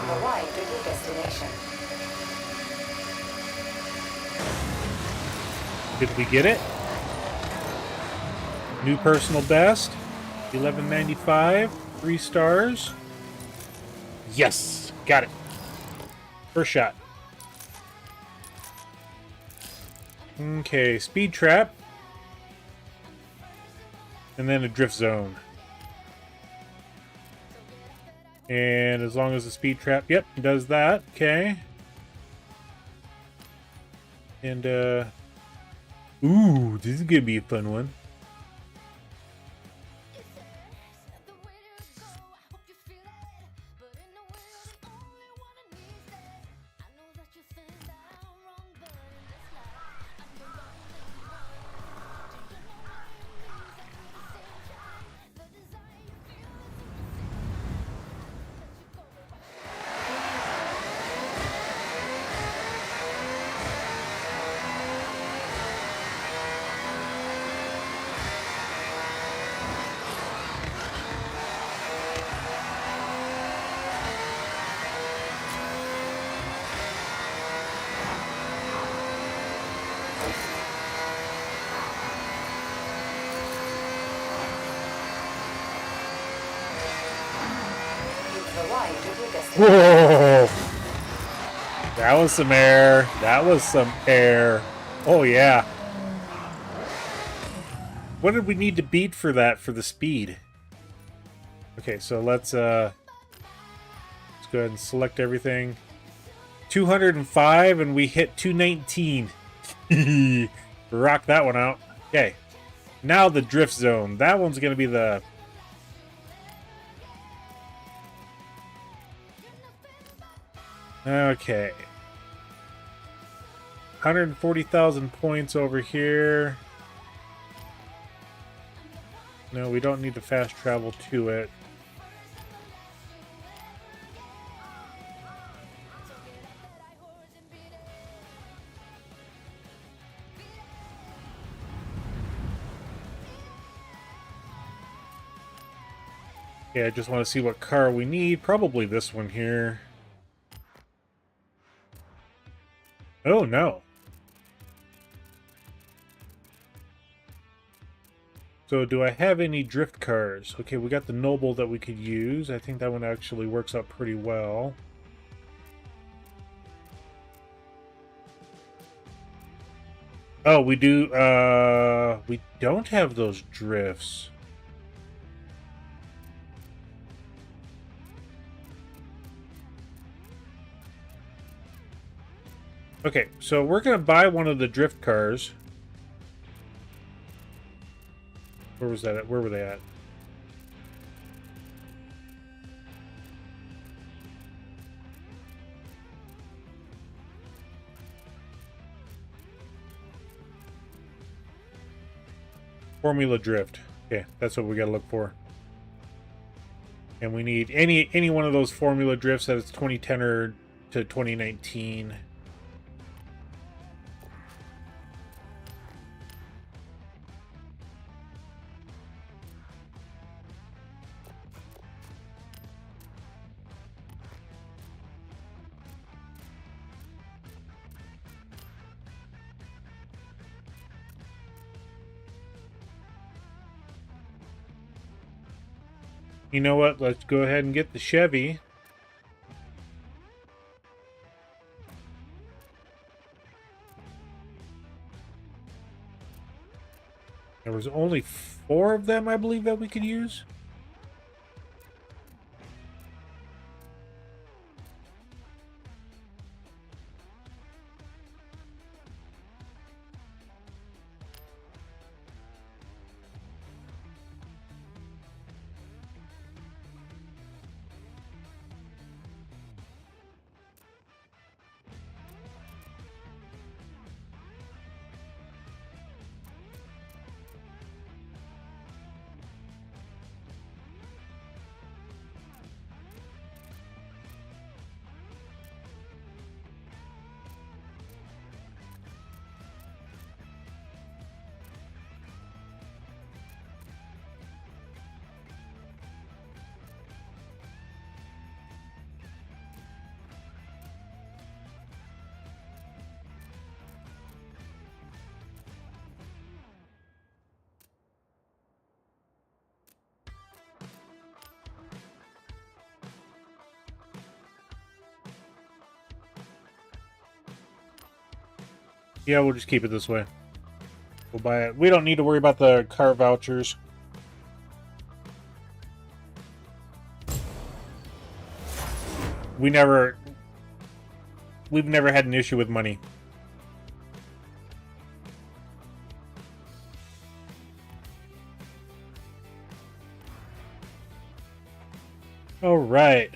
You've arrived at your destination.
Did we get it? New personal best. 1195. 3 stars. Yes! Got it. First shot. Okay, speed trap. And then a drift zone. And as long as the speed trap, yep, does that. Okay. And, ooh, this is gonna be a fun one.
Arrived at your destination.
Whoa! That was some air. That was some air. Oh, yeah. What did we need to beat for that, for the speed? Okay, so let's go ahead and select everything. 205, and we hit 219. Rock that one out. Okay. Now the drift zone. That one's going to be the... Okay. 140,000 points over here. No, we don't need to fast travel to it. Yeah, I just want to see what car we need. Probably this one here. Oh, no. So, do I have any drift cars? Okay, we got the Noble that we could use. I think that one actually works out pretty well. Oh, we do, we don't have those drifts. Okay, so we're going to buy one of the drift cars. Where was that at? Where were they at? Formula Drift. Okay, that's what we got to look for. And we need any one of those Formula Drifts that is 2010 or to 2019. You know what? Let's go ahead and get the Chevy. There was only 4 of them, I believe, that we could use. Yeah, we'll just keep it this way. We'll buy it. We don't need to worry about the car vouchers. We've never had an issue with money. All right.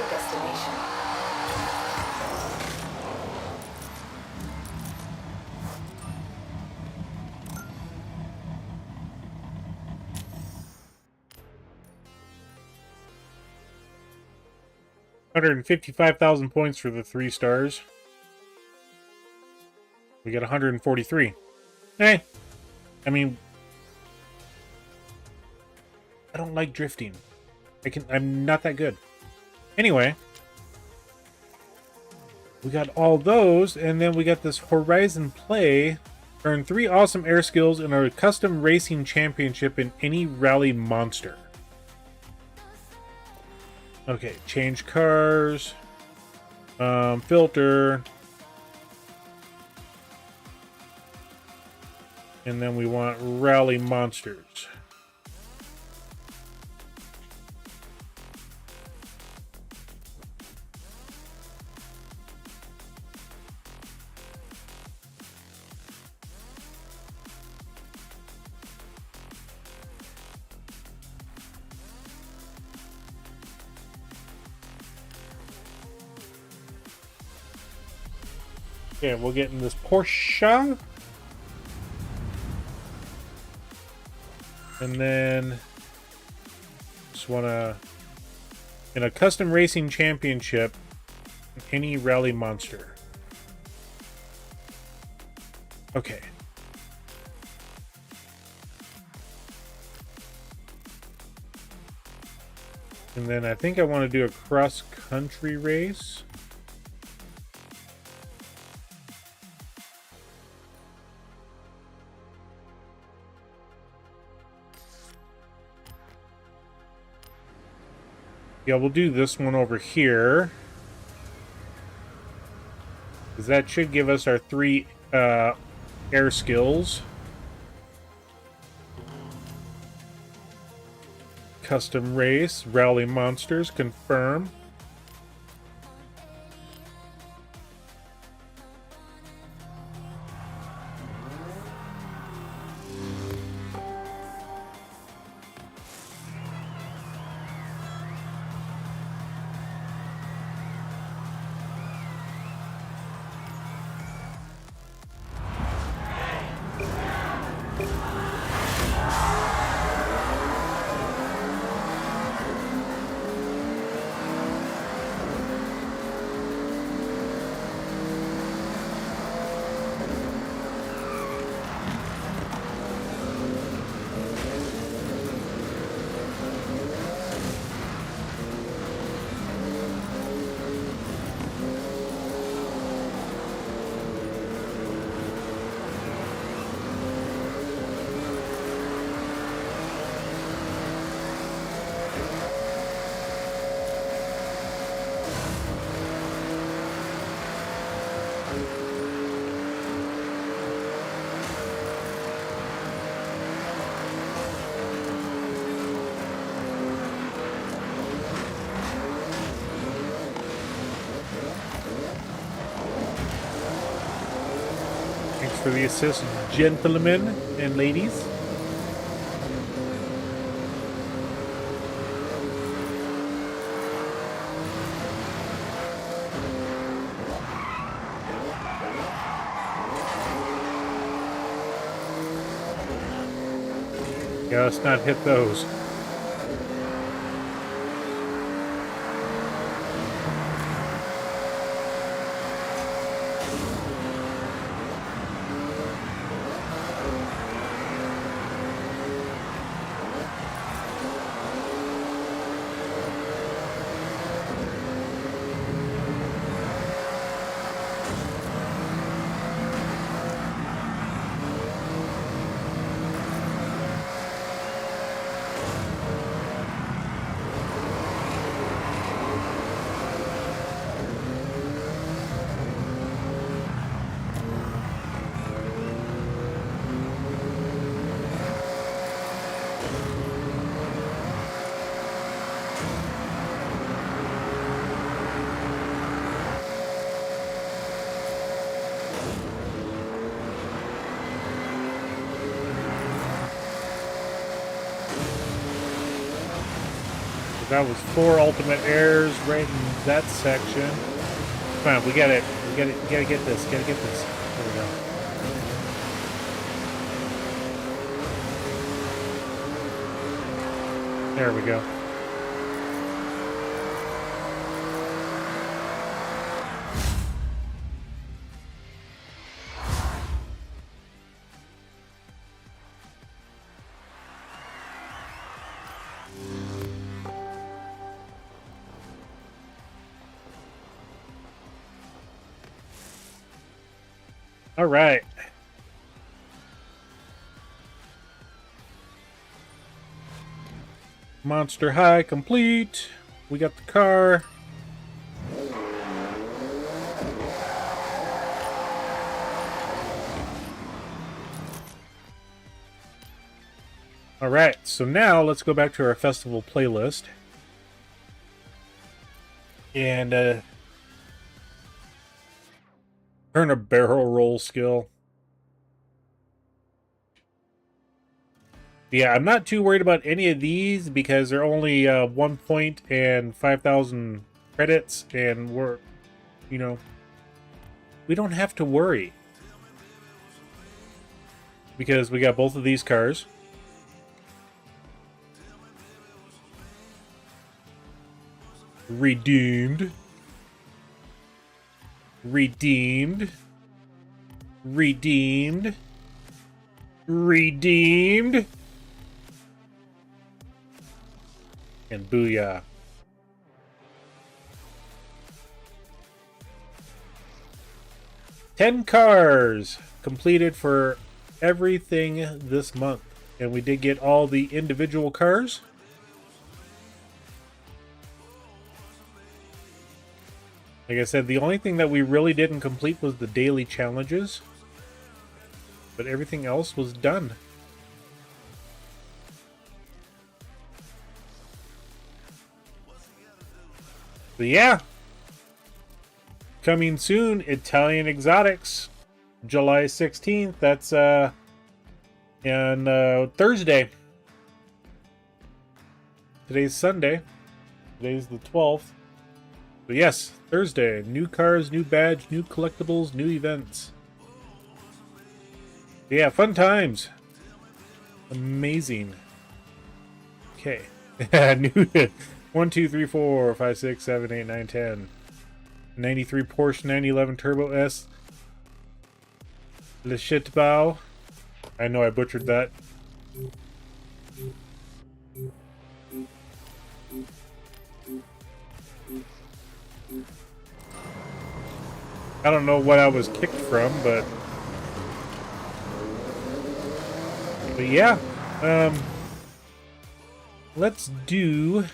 Destination.
155,000 points for the 3 stars. We got 143. Hey, I mean, I don't like drifting. I'm not that good. Anyway, we got all those, and then we got this Horizon Play. Earn 3 awesome air skills in a custom racing championship in any rally monster. Okay, change cars, filter, and then we want rally monsters. Okay, we'll get in this Porsche. And then just want to, in a custom racing championship, any rally monster. Okay. And then I think I want to do a cross-country race. Yeah, we'll do this one over here. Because that should give us our 3 air skills. Custom race, rally monsters, confirm. Thanks for the assist, gentlemen and ladies. Yeah, let's not hit those. That was 4 ultimate airs right in that section. Come on, we gotta get this. There we go. There we go. All right. Monster High complete. We got the car. All right, so now let's go back to our festival playlist. And earn a barrel roll skill. Yeah, I'm not too worried about any of these because they're only 1 point and 5,000 credits, and we're, you know, we don't have to worry. Because we got both of these cars. Redeemed. Redeemed. Redeemed. Redeemed. And booyah. $10 cars completed for everything this month. And we did get all the individual cars. Like I said, the only thing that we really didn't complete was the daily challenges. But everything else was done. But yeah. Coming soon, Italian Exotics. July 16th. That's on Thursday. Today's Sunday. Today's the 12th. But yes, Thursday. New cars, new badge, new collectibles, new events. Yeah, fun times. Amazing. Okay. New 1, 2, 3, 4, 5, 6, 7, 8, 9, 10. 93 Porsche 911 Turbo S. Le Chitbau. I know I butchered that. I don't know what I was kicked from, but yeah. Let's do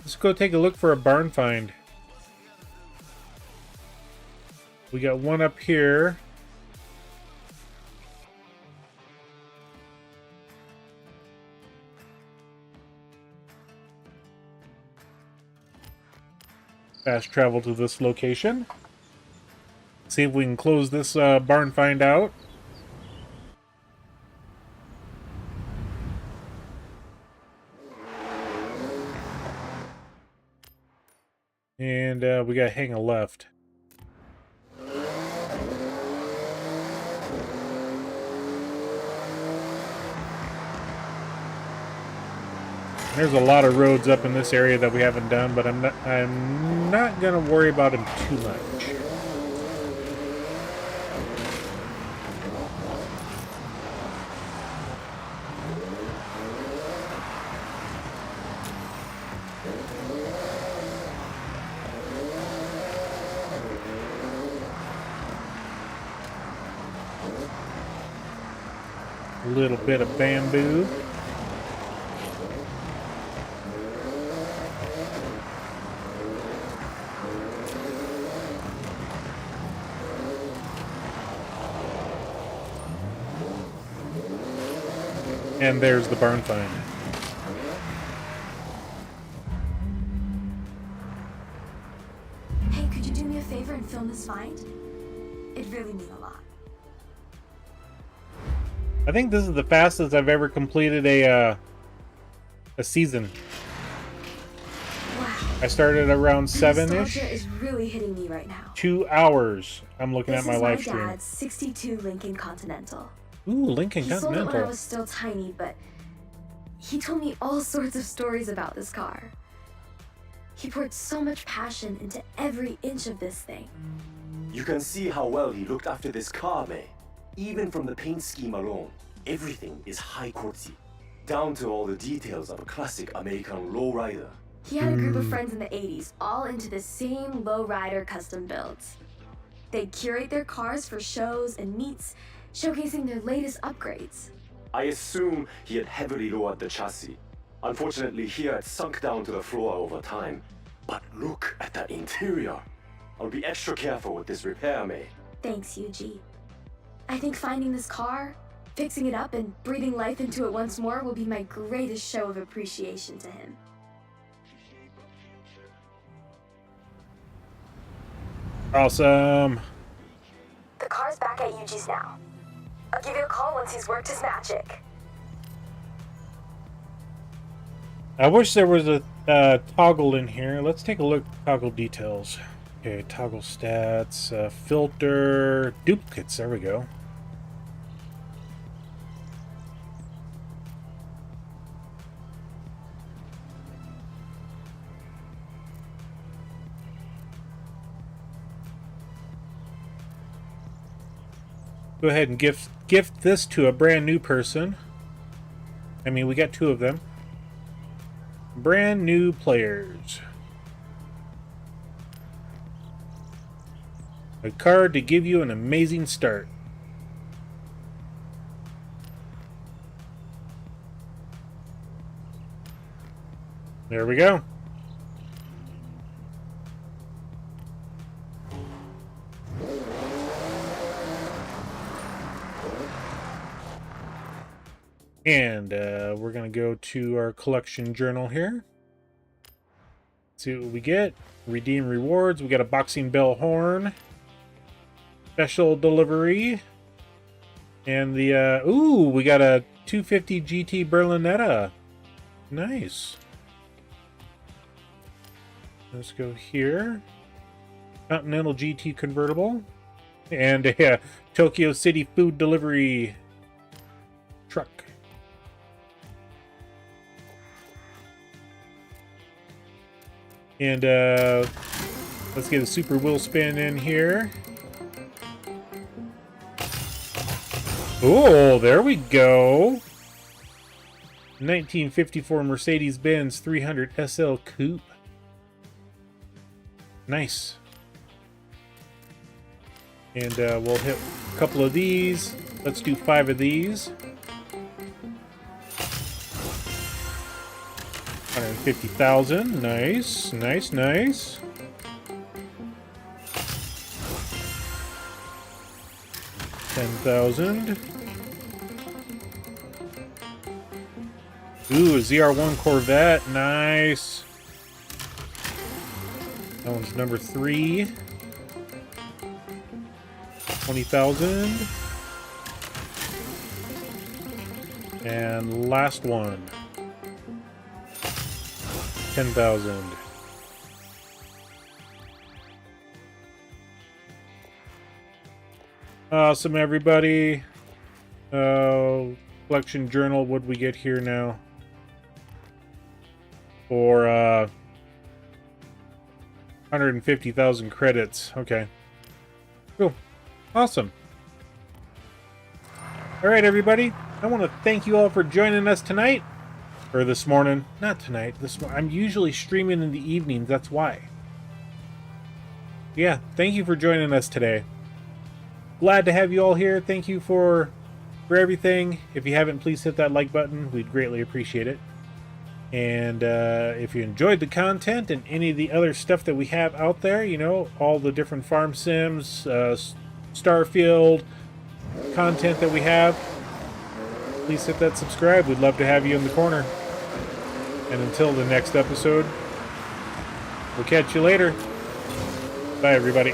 let's go take a look for a barn find. We got one up here. Fast travel to this location. See if we can close this barn find out. And we got hang a left. There's a lot of roads up in this area that we haven't done, but I'm not gonna worry about them too much. A little bit of bamboo. And there's the barn find.
Hey, could you do me a favor and film this find? It'd really mean a lot.
I think this is the fastest I've ever completed a season.
Wow.
I started around 7-ish.
Nostalgia is really hitting me right now.
2 hours. I'm looking at my live stream.
This is my dad's '62 Lincoln Continental.
Ooh, Lincoln
He sold it when I
Continental.
was still tiny, but he told me all sorts of stories about this car. He poured so much passion into every inch of this thing.
You can see how well he looked after this car, May. Even from the paint scheme alone, everything is high quality, down to all the details of a classic American lowrider.
He had a group of friends in the 80s, all into the same lowrider custom builds. They'd curate their cars for shows and meets, showcasing their latest upgrades.
I assume he had heavily lowered the chassis. Unfortunately, here it sunk down to the floor over time. But look at the interior. I'll be extra careful with this repair, May.
Thanks, Yuji. I think finding this car, fixing it up, and breathing life into it once more will be my greatest show of appreciation to him.
Awesome.
The car's back at Yuji's now. I'll give you a call once he's worked his magic.
I wish there was a toggle in here. Let's take a look at toggle details. Okay, toggle stats, filter, duplicates. There we go. Go ahead and gift this to a brand new person. I mean, we got 2 of them. Brand new players. A card to give you an amazing start. There we go. And we're going to go to our collection journal here. See what we get. Redeem rewards. We got a boxing bell horn. Special delivery. And the, ooh, we got a 250 GT Berlinetta. Nice. Let's go here. Continental GT convertible. And a Tokyo City food delivery truck. And let's get a super wheel spin in here. Oh, there we go. 1954 Mercedes-Benz 300 SL Coupe. Nice. And we'll hit a couple of these. Let's do 5 of these. 150,000. Nice, nice, nice. $10,000. Ooh, a ZR1 Corvette. Nice. That one's number 3. 20,000. And last one. 10,000. Awesome, everybody. Collection journal. What do we get here now? For 150,000 credits. Okay. Cool. Awesome. All right, everybody. I want to thank you all for joining us tonight. Or this morning. Not tonight. I'm usually streaming in the evenings. That's why. Yeah, thank you for joining us today. Glad to have you all here. Thank you for everything. If you haven't, please hit that like button. We'd greatly appreciate it. And if you enjoyed the content and any of the other stuff that we have out there, you know, all the different farm sims, Starfield content that we have, please hit that subscribe. We'd love to have you in the corner. And until the next episode, we'll catch you later. Bye, everybody.